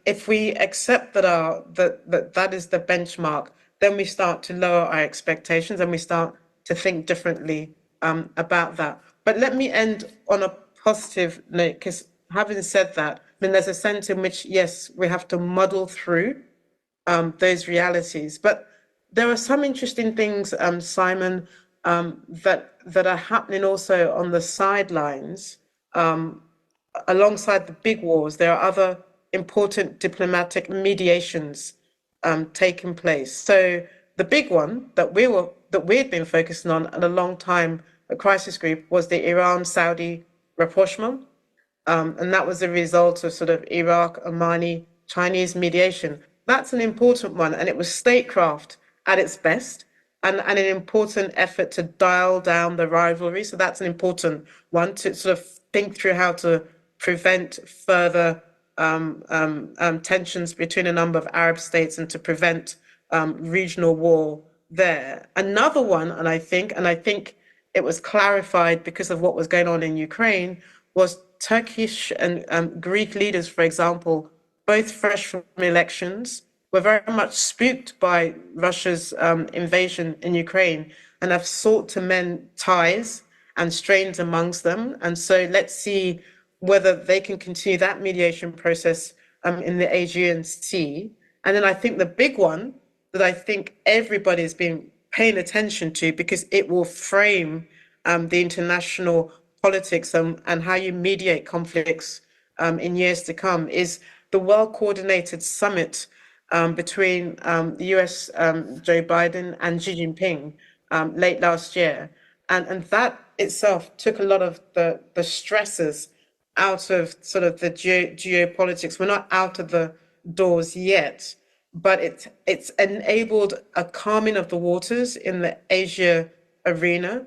If we accept that is the benchmark, then we start to lower our expectations and we start to think differently about that. But let me end on a positive note, because having said that, there's a sense in which, yes, we have to muddle through those realities. But there are some interesting things, Simon, that are happening also on the sidelines. Alongside the big wars, there are other important diplomatic mediations taking place. So the big one that we'd been focusing on at a long time, a crisis group, was the Iran-Saudi rapprochement. And that was a result of sort of Iraq, Omani, Chinese mediation. That's an important one, and it was statecraft at its best, and an important effort to dial down the rivalry. So that's an important one, to sort of think through how to prevent further tensions between a number of Arab states and to prevent regional war there. Another one, and I think it was clarified because of what was going on in Ukraine, was Turkish and Greek leaders, for example, both fresh from elections, were very much spooked by Russia's invasion in Ukraine and have sought to mend ties and strains amongst them. And so let's see whether they can continue that mediation process in the Aegean Sea. And then I think the big one that I think everybody has been paying attention to, because it will frame the international politics and how you mediate conflicts in years to come, is the well-coordinated summit between the US, Joe Biden, and Xi Jinping late last year. And that itself took a lot of the stresses out of sort of the geopolitics. We're not out of the doors yet, but it's enabled a calming of the waters in the Asia arena.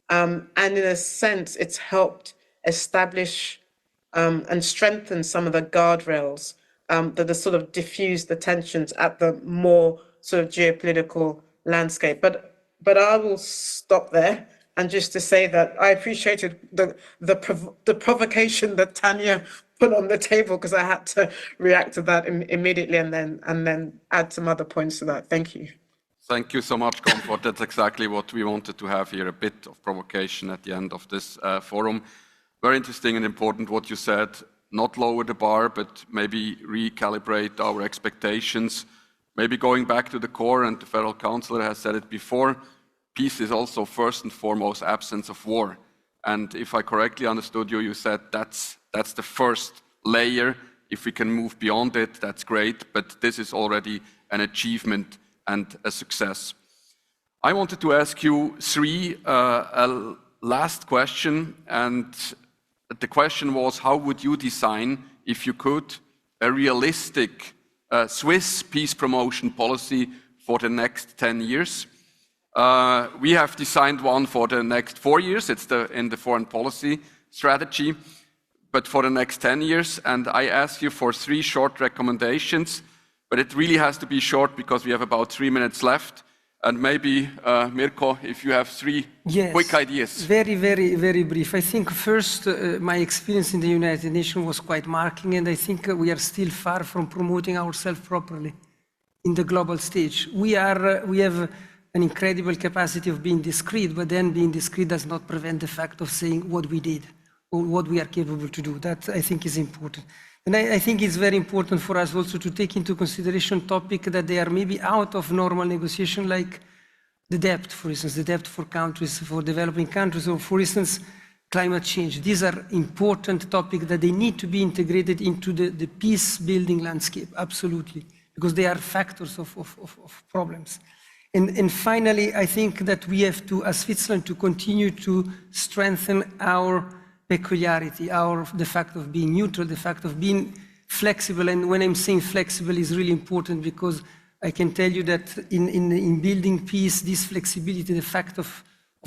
And in a sense, it's helped establish and strengthen some of the guardrails that have sort of diffused the tensions at the more sort of geopolitical landscape. But I will stop there. And just to say that I appreciated the provocation that Tanya put on the table, because I had to react to that immediately and then add some other points to that. Thank you. Thank you so much, Comfort. That's exactly what we wanted to have here, a bit of provocation at the end of this forum. Very interesting and important what you said, not lower the bar, but maybe recalibrate our expectations. Maybe going back to the core, and the Federal Councillor has said it before, peace is also first and foremost absence of war. And if I correctly understood you, you said that's the first layer. If we can move beyond it, that's great, but this is already an achievement and a success. I wanted to ask you a last question, and the question was, how would you design, if you could, a realistic Swiss peace promotion policy for the next 10 years? We have designed one for the next 4 years. It's in the foreign policy strategy, but for the next 10 years. And I ask you for 3 short recommendations, but it really has to be short because we have about 3 minutes left. And maybe, Mirko, if you have 3 quick ideas. Very, very, very brief. I think first, my experience in the United Nations was quite marking, and I think we are still far from promoting ourselves properly in the global stage. We have an incredible capacity of being discreet, but then being discreet does not prevent the fact of saying what we did or what we are capable to do. That, I think, is important. And I think it's very important for us also to take into consideration topics that they are maybe out of normal negotiation, like the debt, for instance, the debt for countries, for developing countries, or for instance, climate change. These are important topics that they need to be integrated into the peace-building landscape, absolutely, because they are factors of problems. And finally, I think that we have to, as Switzerland, to continue to strengthen our peculiarity, the fact of being neutral, the fact of being flexible. And when I'm saying flexible is really important, because I can tell you that in building peace, this flexibility, the fact of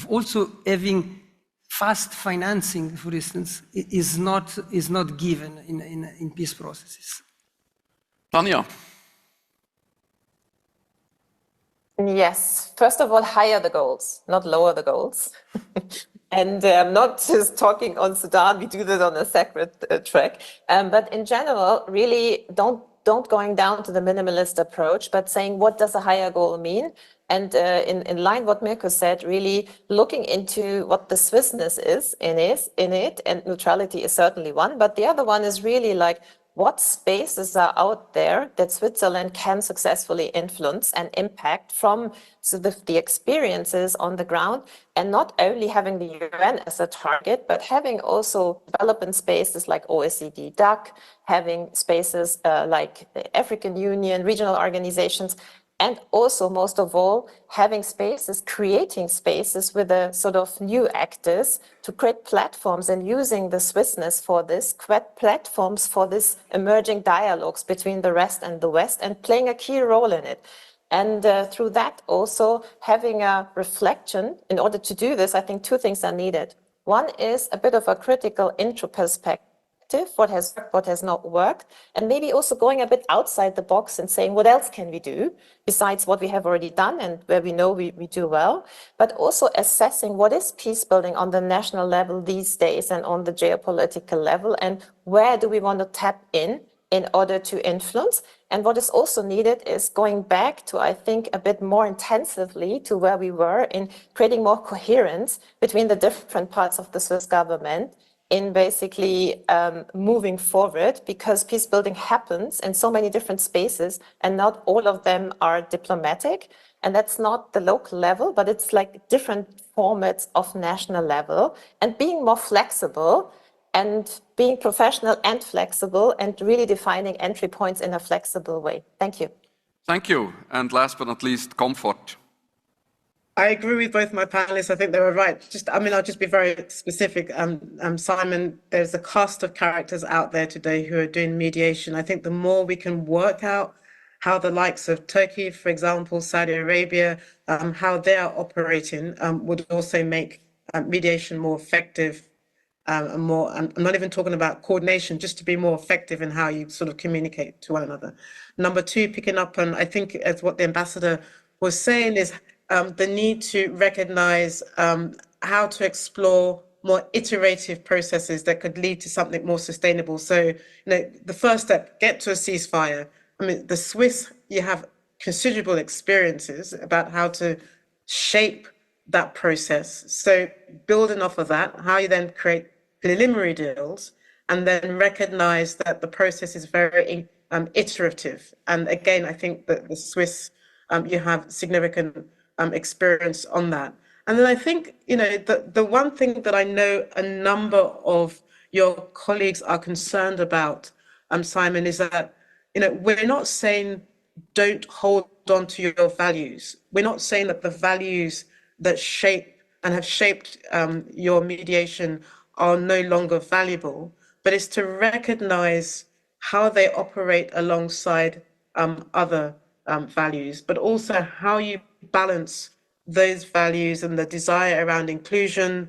also having fast financing, for instance, is not given in peace processes. Tanya. Yes, first of all, higher the goals, not lower the goals. And I'm not just talking on Sudan, we do that on a separate track. But in general, really don't going down to the minimalist approach, but saying what does a higher goal mean? And in line what Mirko said, really looking into what the Swissness is in it, and neutrality is certainly one, but the other one is really like, what spaces are out there that Switzerland can successfully influence and impact from the experiences on the ground, and not only having the UN as a target, but having also development spaces like OECD, DAC, having spaces like the African Union, regional organizations, and also, most of all, having spaces, creating spaces with a sort of new actors to create platforms and using the Swissness for this, create platforms for this emerging dialogues between the rest and the West, and playing a key role in it. And through that also having a reflection. In order to do this, I think 2 things are needed. One is a bit of a critical intro perspective. What has not worked, and maybe also going a bit outside the box and saying what else can we do besides what we have already done and where we know we do well, but also assessing what is peace building on the national level these days and on the geopolitical level, and where do we want to tap in in order to influence. And what is also needed is going back to, I think, a bit more intensively to where we were in creating more coherence between the different parts of the Swiss government in basically moving forward, because peace building happens in so many different spaces and not all of them are diplomatic. And that's not the local level, but it's like different formats of national level, and being more flexible and being professional and flexible and really defining entry points in a flexible way. Thank you. Thank you. And last but not least, comfort. I agree with both my panelists. I think they were right. I'll just be very specific. Simon, there's a cast of characters out there today who are doing mediation. I think the more we can work out how the likes of Turkey, for example, Saudi Arabia, how they are operating, would also make mediation more effective. I'm not even talking about coordination, just to be more effective in how you sort of communicate to one another. Number two, picking up on, I think, as what the ambassador was saying, is the need to recognize how to explore more iterative processes that could lead to something more sustainable. So, the first step, get to a ceasefire. I mean, the Swiss, you have considerable experiences about how to shape that process. So building off of that, how you then create preliminary deals, and then recognize that the process is very iterative. And again, I think that the Swiss, you have significant experience on that. And then I think, the one thing that I know a number of your colleagues are concerned about, Simon, is that, we're not saying don't hold on to your values. We're not saying that the values that shape and have shaped your mediation are no longer valuable, but it's to recognize how they operate alongside other values, but also how you balance those values and the desire around inclusion,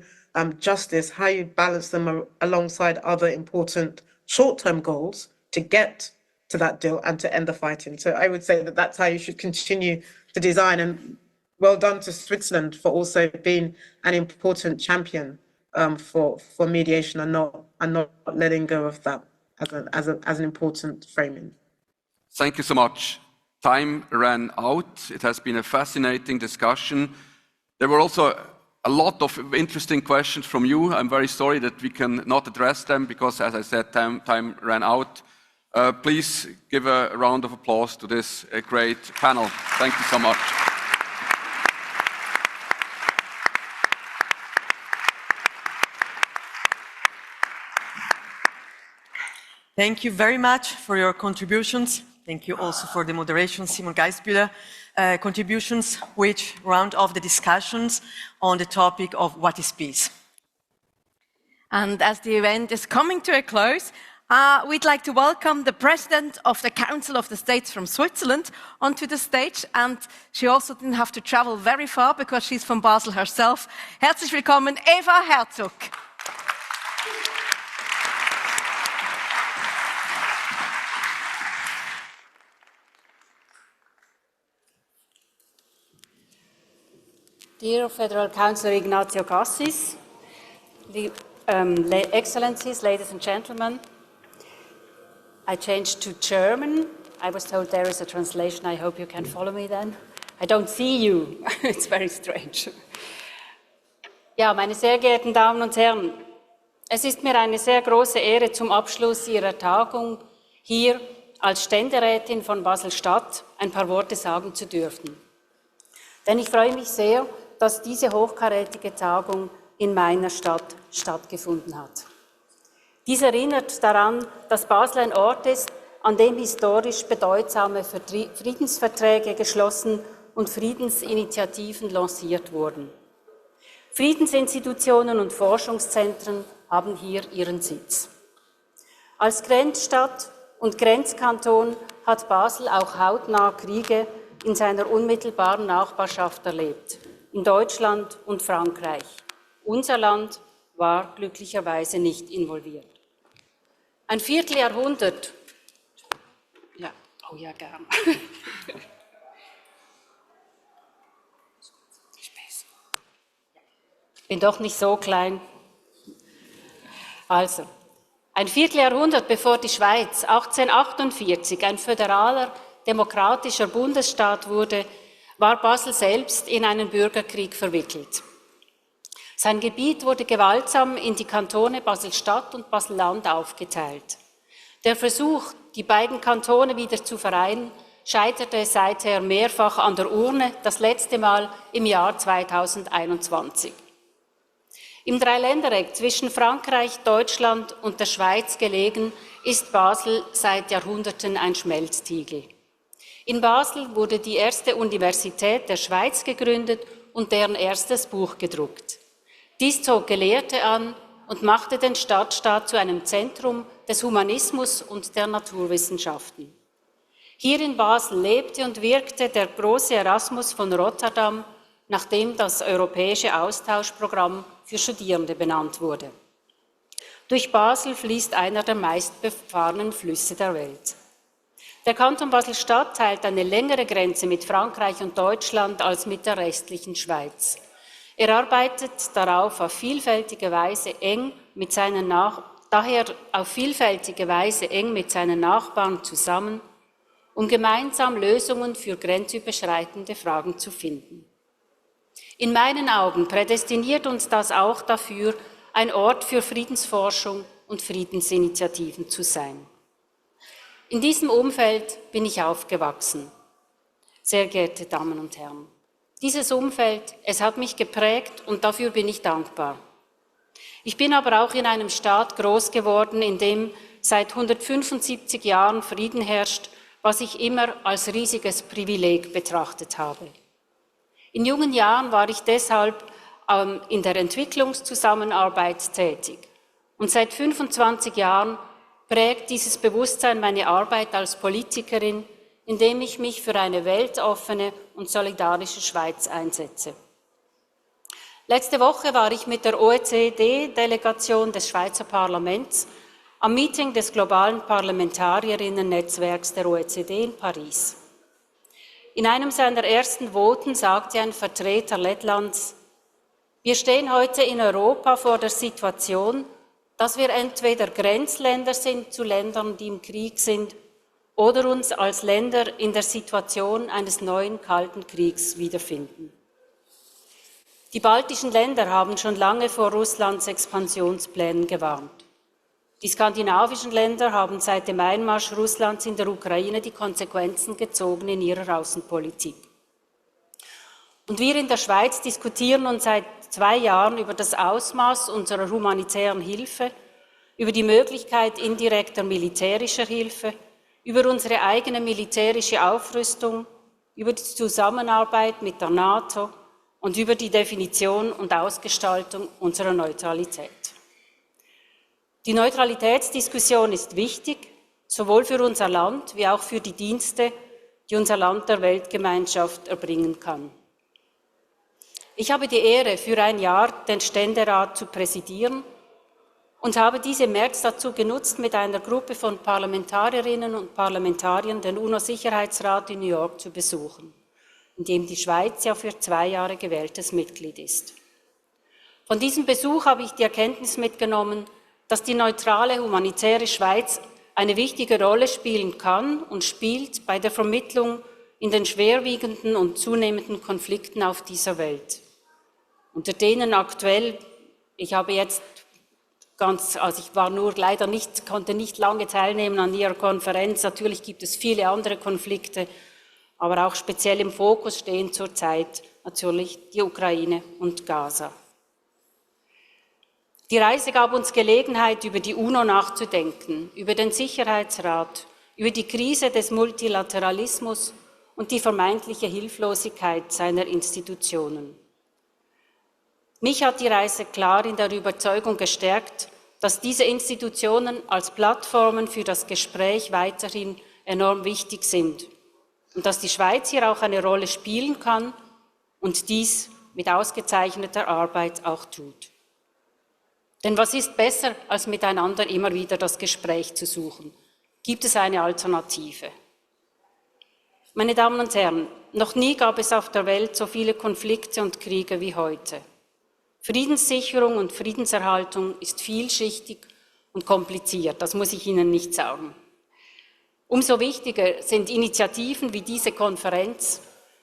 justice, how you balance them alongside other important short-term goals to get to that deal and to end the fighting. So I would say that that's how you should continue to design, and well done to Switzerland for also being an important champion for mediation and not letting go of that as an important framing. Thank you so much. Time ran out. It has been a fascinating discussion. There were also a lot of interesting questions from you. I'm very sorry that we can not address them because, as I said, time ran out. Please give a round of applause to this great panel. Thank you so much. Thank you very much for your contributions. Thank you also for the moderation, Simon Geisbühler, contributions which round off the discussions on the topic of what is peace. And as the event is coming to a close, we'd like to welcome the President of the Council of the States from Switzerland onto the stage. And she also didn't have to travel very far because she's from Basel herself. Herzlich willkommen, Eva Herzog. Dear Federal Councillor Ignazio Cassis, the Excellencies, ladies and gentlemen, I changed to German. I was told there is a translation. I hope you can follow me then. I don't see you. It's very strange. Ja, meine sehr geehrten Damen und Herren, es ist mir eine sehr große Ehre, zum Abschluss Ihrer Tagung hier als Ständerätin von Basel-Stadt ein paar Worte sagen zu dürfen. Denn ich freue mich sehr, dass diese hochkarätige Tagung in meiner Stadt stattgefunden hat. Dies erinnert daran, dass Basel ein Ort ist, an dem historisch bedeutsame Friedensverträge geschlossen und Friedensinitiativen lanciert wurden. Friedensinstitutionen und Forschungszentren haben hier ihren Sitz. Als Grenzstadt und Grenzkanton hat Basel auch hautnah Kriege in seiner unmittelbaren Nachbarschaft erlebt, in Deutschland und Frankreich. Unser Land war glücklicherweise nicht involviert. Ein Vierteljahrhundert, ja, oh ja, gern. Ich bin doch nicht so klein. Also, Ein Vierteljahrhundert bevor die Schweiz 1848 ein föderaler, demokratischer Bundesstaat wurde, war Basel selbst in einen Bürgerkrieg verwickelt. Sein Gebiet wurde gewaltsam in die Kantone Basel-Stadt und Basel-Land aufgeteilt. Der Versuch, die beiden Kantone wieder zu vereinen, scheiterte seither mehrfach an der Urne, das letzte Mal im Jahr 2021. Im Dreiländereck zwischen Frankreich, Deutschland und der Schweiz gelegen, ist Basel seit Jahrhunderten ein Schmelztiegel. In Basel wurde die erste Universität der Schweiz gegründet und deren erstes Buch gedruckt. Dies zog Gelehrte an und machte den Stadtstaat zu einem Zentrum des Humanismus und der Naturwissenschaften. Hier in Basel lebte und wirkte der große Erasmus von Rotterdam, nachdem das europäische Austauschprogramm für Studierende benannt wurde. Durch Basel fließt einer der meistbefahrenen Flüsse der Welt. Der Kanton Basel-Stadt teilt eine längere Grenze mit Frankreich und Deutschland als mit der restlichen Schweiz. Er arbeitet darauf auf vielfältige Weise eng mit seinen Nachbarn zusammen, um gemeinsam Lösungen für grenzüberschreitende Fragen zu finden. In meinen Augen prädestiniert uns das auch dafür, ein Ort für Friedensforschung und Friedensinitiativen zu sein. In diesem Umfeld bin ich aufgewachsen, sehr geehrte Damen und Herren. Dieses Umfeld, es hat mich geprägt und dafür bin ich dankbar. Ich bin aber auch in einem Staat groß geworden, in dem seit 175 Jahren Frieden herrscht, was ich immer als riesiges Privileg betrachtet habe. In jungen Jahren war ich deshalb in der Entwicklungszusammenarbeit tätig. Und seit 25 Jahren prägt dieses Bewusstsein meine Arbeit als Politikerin, indem ich mich für eine weltoffene und solidarische Schweiz einsetze. Letzte Woche war ich mit der OECD-Delegation des Schweizer Parlaments am Meeting des globalen Parlamentarierinnen-Netzwerks der OECD in Paris. In einem seiner ersten Voten sagte ein Vertreter Lettlands: Wir stehen heute in Europa vor der Situation, dass wir entweder Grenzländer sind zu Ländern, die im Krieg sind, oder uns als Länder in der Situation eines neuen Kalten Kriegs wiederfinden. Die baltischen Länder haben schon lange vor Russlands Expansionsplänen gewarnt. Die skandinavischen Länder haben seit dem Einmarsch Russlands in der Ukraine die Konsequenzen gezogen in ihrer Außenpolitik. Und wir in der Schweiz diskutieren nun seit 2 Jahren über das Ausmaß unserer humanitären Hilfe, über die Möglichkeit indirekter militärischer Hilfe, über unsere eigene militärische Aufrüstung, über die Zusammenarbeit mit der NATO und über die Definition und Ausgestaltung unserer Neutralität. Die Neutralitätsdiskussion ist wichtig, sowohl für unser Land wie auch für die Dienste, die unser Land der Weltgemeinschaft erbringen kann. Ich habe die Ehre, für ein Jahr den Ständerat zu präsidieren und habe diese März dazu genutzt, mit einer Gruppe von Parlamentarierinnen und Parlamentariern den UNO-Sicherheitsrat in New York zu besuchen, in dem die Schweiz ja für 2 Jahre gewähltes Mitglied ist. Von diesem Besuch habe ich die Erkenntnis mitgenommen, dass die neutrale humanitäre Schweiz eine wichtige Rolle spielen kann und spielt bei der Vermittlung in den schwerwiegenden und zunehmenden Konflikten auf dieser Welt, unter denen aktuell, ich war nur leider konnte nicht lange teilnehmen an Ihrer Konferenz. Natürlich gibt es viele andere Konflikte, aber auch speziell im Fokus stehen zurzeit natürlich die Ukraine und Gaza. Die Reise gab uns Gelegenheit, über die UNO nachzudenken, über den Sicherheitsrat, über die Krise des Multilateralismus und die vermeintliche Hilflosigkeit seiner Institutionen. Mich hat die Reise klar in der Überzeugung gestärkt, dass diese Institutionen als Plattformen für das Gespräch weiterhin enorm wichtig sind und dass die Schweiz hier auch eine Rolle spielen kann und dies mit ausgezeichneter Arbeit auch tut. Denn was ist besser, als miteinander immer wieder das Gespräch zu suchen? Gibt es eine Alternative? Meine Damen und Herren, noch nie gab es auf der Welt so viele Konflikte und Kriege wie heute. Friedenssicherung und Friedenserhaltung ist vielschichtig und kompliziert, das muss ich Ihnen nicht sagen. Umso wichtiger sind Initiativen wie diese Konferenz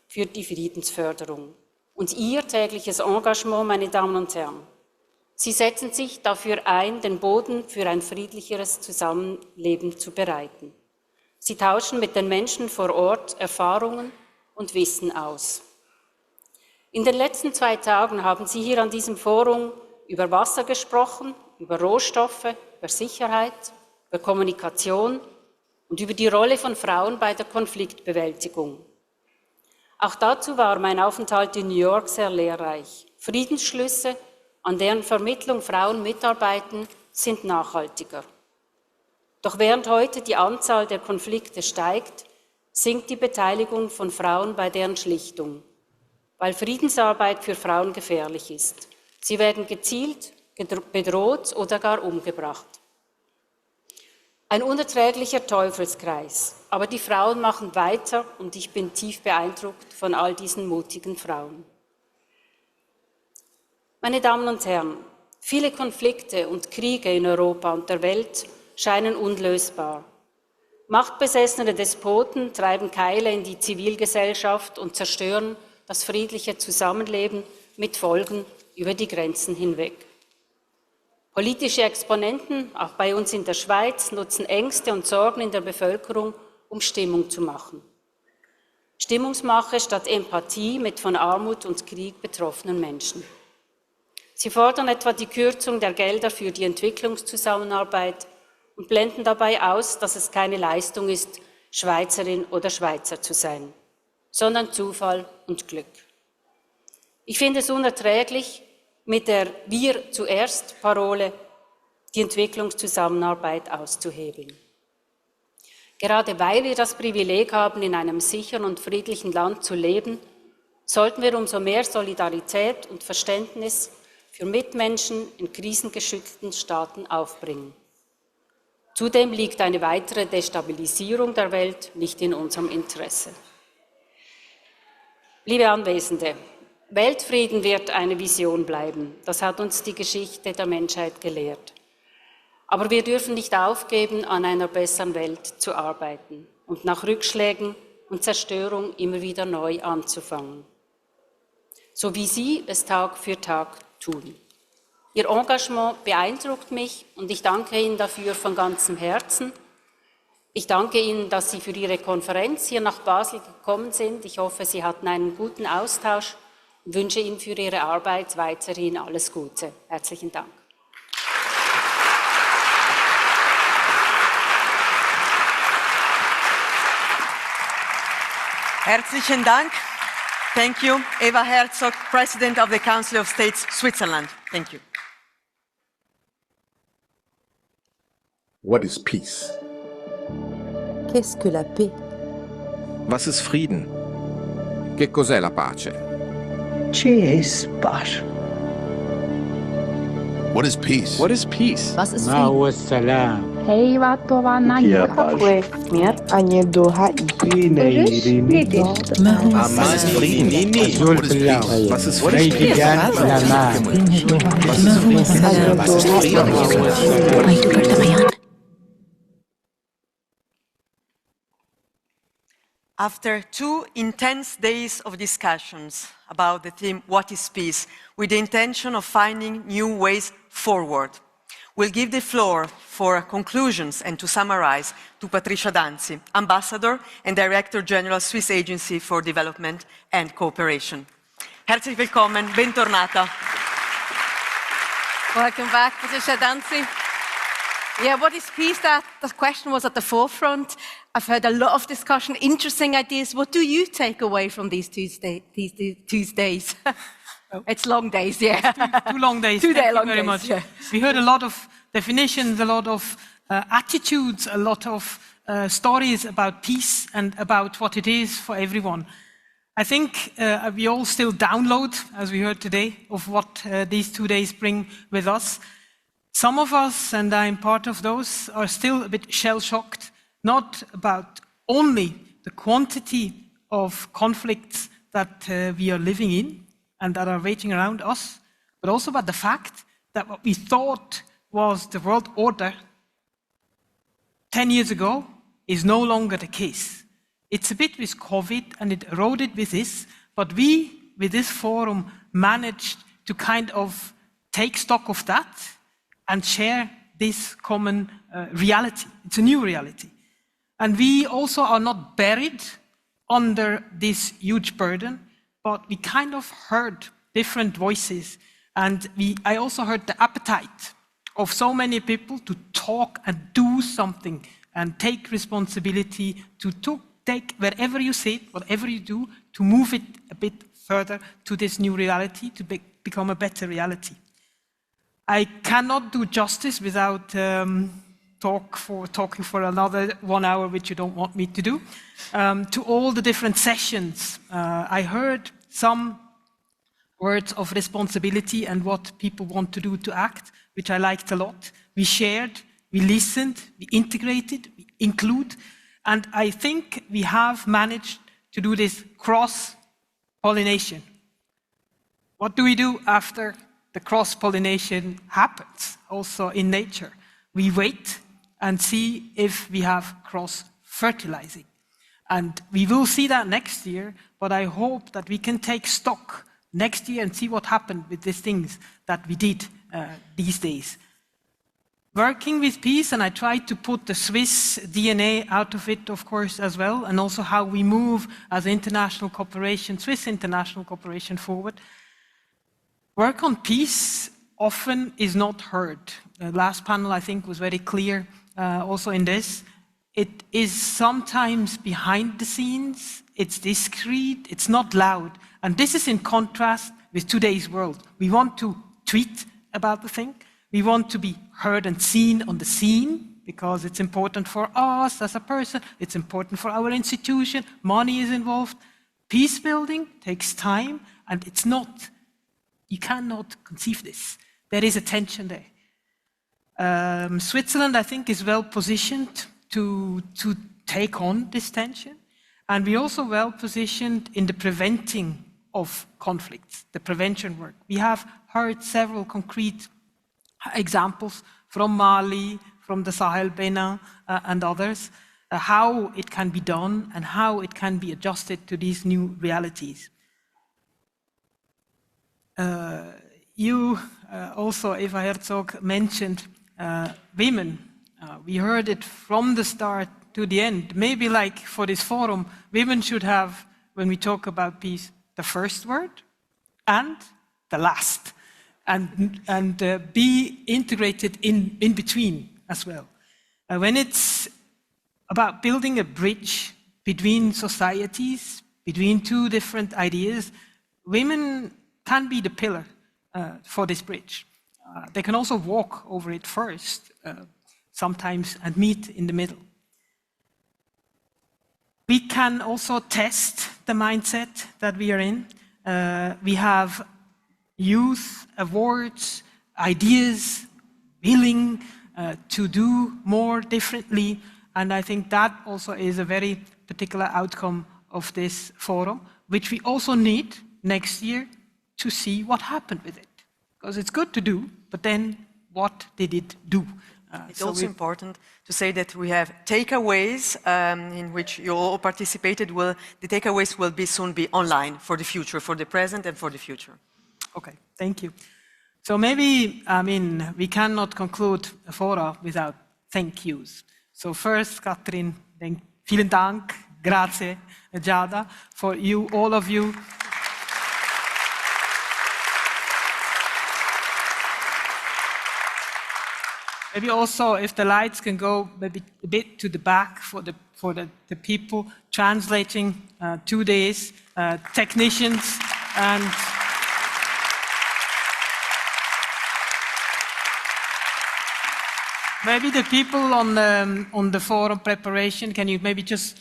für die Friedensförderung und Ihr tägliches Engagement, meine Damen und Herren. Sie setzen sich dafür ein, den Boden für ein friedlicheres Zusammenleben zu bereiten. Sie tauschen mit den Menschen vor Ort Erfahrungen und Wissen aus. In den letzten 2 Tagen haben Sie hier an diesem Forum über Wasser gesprochen, über Rohstoffe, über Sicherheit, über Kommunikation und über die Rolle von Frauen bei der Konfliktbewältigung. Auch dazu war mein Aufenthalt in New York sehr lehrreich. Friedensschlüsse, an deren Vermittlung Frauen mitarbeiten, sind nachhaltiger. Doch während heute die Anzahl der Konflikte steigt, sinkt die Beteiligung von Frauen bei deren Schlichtung, weil Friedensarbeit für Frauen gefährlich ist. Sie werden gezielt, bedroht oder gar umgebracht. Ein unerträglicher Teufelskreis, aber die Frauen machen weiter und ich bin tief beeindruckt von all diesen mutigen Frauen. Meine Damen und Herren, viele Konflikte und Kriege in Europa und der Welt scheinen unlösbar. Machtbesessene Despoten treiben Keile in die Zivilgesellschaft und zerstören das friedliche Zusammenleben mit Folgen über die Grenzen hinweg. Politische Exponenten, auch bei uns in der Schweiz, nutzen Ängste und Sorgen in der Bevölkerung, um Stimmung zu machen. Stimmungsmache statt Empathie mit von Armut und Krieg betroffenen Menschen. Sie fordern etwa die Kürzung der Gelder für die Entwicklungszusammenarbeit und blenden dabei aus, dass es keine Leistung ist, Schweizerin oder Schweizer zu sein, sondern Zufall und Glück. Ich finde es unerträglich, mit der Wir zuerst Parole die Entwicklungszusammenarbeit auszuhebeln. Gerade weil wir das Privileg haben, in einem sicheren und friedlichen Land zu leben, sollten wir umso mehr Solidarität und Verständnis für Mitmenschen in krisengeschützten Staaten aufbringen. Zudem liegt eine weitere Destabilisierung der Welt nicht in unserem Interesse. Liebe Anwesende, Weltfrieden wird eine Vision bleiben. Das hat uns die Geschichte der Menschheit gelehrt. Aber wir dürfen nicht aufgeben, an einer besseren Welt zu arbeiten und nach Rückschlägen und Zerstörung immer wieder neu anzufangen. So wie Sie es Tag für Tag tun. Ihr Engagement beeindruckt mich und ich danke Ihnen dafür von ganzem Herzen. Ich danke Ihnen, dass Sie für Ihre Konferenz hier nach Basel gekommen sind. Ich hoffe, Sie hatten einen guten Austausch und wünsche Ihnen für Ihre Arbeit weiterhin alles Gute. Herzlichen Dank. Herzlichen Dank. Thank you. Eva Herzog, President of the Council of States, Switzerland. Thank you. What is peace? Qu'est-ce que la paix? Was ist Frieden? Che cos'è la pace? What is peace? What is peace? Was ist Frieden? Was ist Frieden? Was ist Frieden? After 2 intense days of discussions about the theme, what is peace, with the intention of finding new ways forward, we'll give the floor for conclusions and to summarize to Patricia Danzi, Ambassador and Director General, Swiss Agency for Development and Cooperation. Herzlich willkommen, bentornata. Welcome back, Patricia Danzi. Yeah, what is peace? That question was at the forefront. I've heard a lot of discussion, interesting ideas. What do you take away from these Tuesdays? It's long days, yeah. Two long days. Thank you long very days, much. Yeah. We heard a lot of definitions, a lot of attitudes, a lot of stories about peace and about what it is for everyone. I think we all still download, as we heard today, of what these 2 days bring with us. Some of us, and I'm part of those, are still a bit shell-shocked, not about only the quantity of conflicts that we are living in and that are waiting around us, but also about the fact that what we thought was the world order 10 years ago is no longer the case. It's a bit with COVID and it eroded with this, but we, with this forum, managed to kind of take stock of that and share this common reality. It's a new reality. And we also are not buried under this huge burden, but we kind of heard different voices. And I also heard the appetite of so many people to talk and do something and take responsibility to take wherever you sit, whatever you do, to move it a bit further to this new reality, to become a better reality. I cannot do justice without talking for another 1 hour, which you don't want me to do, to all the different sessions. I heard some words of responsibility and what people want to do to act, which I liked a lot. We shared, we listened, we integrated, we include, and I think we have managed to do this cross-pollination. What do we do after the cross-pollination happens, also in nature? We wait and see if we have cross-fertilizing. And we will see that next year, but I hope that we can take stock next year and see what happened with these things that we did these days. Working with peace, and I tried to put the Swiss DNA out of it, of course, as well, and also how we move as international cooperation, Swiss international cooperation forward. Work on peace often is not heard. The last panel, I think, was very clear also in this. It is sometimes behind the scenes, it's discreet, it's not loud. And this is in contrast with today's world. We want to tweet about the thing. We want to be heard and seen on the scene because it's important for us as a person. It's important for our institution. Money is involved. Peace building takes time, and it's not, you cannot conceive this. There is a tension there. Switzerland, I think, is well positioned to take on this tension. And we're also well positioned in the preventing of conflicts, the prevention work. We have heard several concrete examples from Mali, from the Sahel, Benin, and others, how it can be done and how it can be adjusted to these new realities. You also, Eva Herzog, mentioned women. We heard it from the start to the end. Maybe like for this forum, women should have, when we talk about peace, the first word and the last, and be integrated in between as well. When it's about building a bridge between societies, between two different ideas, women can be the pillar for this bridge. They can also walk over it first, sometimes, and meet in the middle. We can also test the mindset that we are in. We have youth, awards, ideas, willing to do more differently. And I think that also is a very particular outcome of this forum, which we also need next year to see what happened with it. Because it's good to do, but then what did it do? It's also important to say that we have takeaways in which you all participated. The takeaways will soon be online for the future, for the present and for the future. Okay, thank you. So maybe, we cannot conclude a fora without thank yous. So first, Katrin, vielen Dank, grazie, Giada, for you, all of you. Maybe also, if the lights can go maybe a bit to the back for the people translating 2 days, technicians, and maybe the people on the forum preparation. Can you maybe just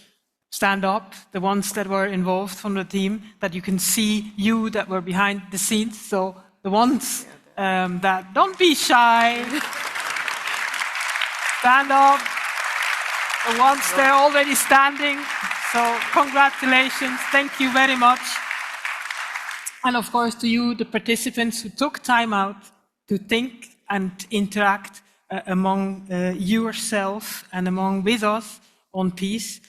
stand up, the ones that were involved from the team, that you can see you that were behind the scenes. So the ones that don't be shy. Stand up. The ones they're already standing. So congratulations. Thank you very much. And of course to you, the participants who took time out to think and interact among yourself and among with us on peace.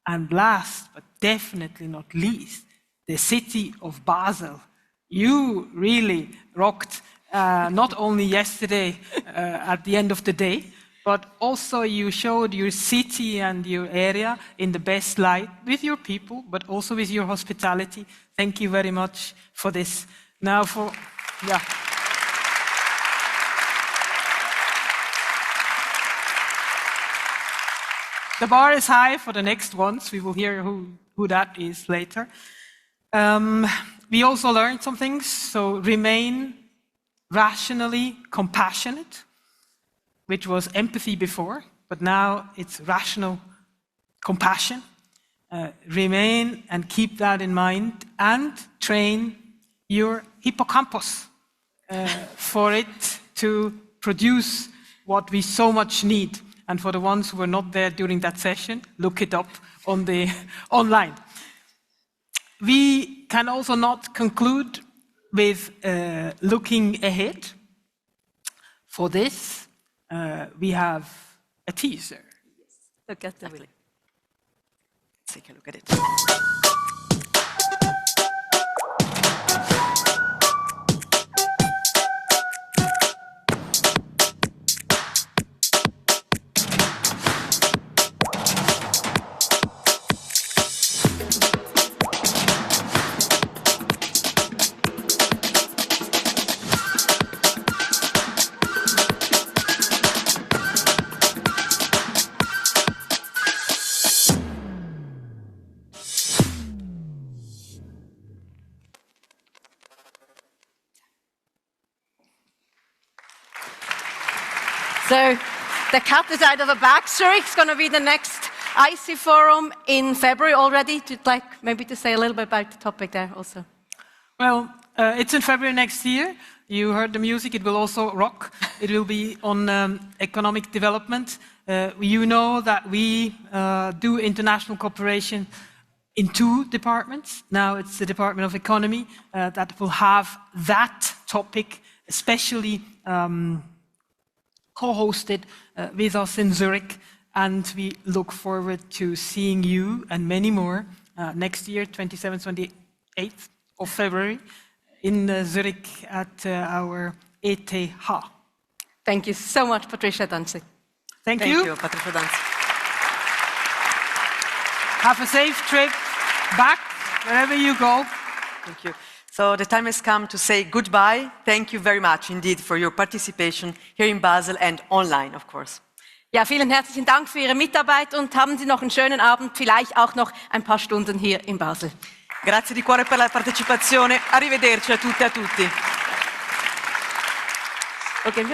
And last, but definitely not least, the city of Basel. You really rocked, not only yesterday at the end of the day, but also you showed your city and your area in the best light with your people, but also with your hospitality. Thank you very much for this. Now yeah. The bar is high for the next ones. We will hear who that is later. We also learned some things, so remain rationally compassionate, which was empathy before, but now it's rational compassion. Remain and keep that in mind, and train your hippocampus for it to produce what we so much need. And for the ones who were not there during that session, look it up on the online. We can also not conclude with looking ahead. For this, we have a teaser. Look at the Let's take a look at it. So the cat is out of the bag. Zurich's going to be the next IC forum in February already. Would you like maybe to say a little bit about the topic there also? Well, it's in February next year. You heard the music, it will also rock. It will be on economic development. You know that we do international cooperation in 2 departments. Now it's the Department of Economy that will have that topic, especially co-hosted with us in Zurich, and we look forward to seeing you and many more next year, 27th, 28th of February, in Zurich at our ETH. Thank you so much, Patricia Danzig. Thank you, Patricia Danzig. Have a safe trip back wherever you go. Thank you. So the time has come to say goodbye. Thank you very much indeed for your participation here in Basel and online, of course. Ja, vielen herzlichen Dank für Ihre Mitarbeit und haben Sie noch einen schönen Abend, vielleicht auch noch ein paar Stunden hier in Basel. Grazie di cuore per la partecipazione. Arrivederci a tutte e a tutti. Okay,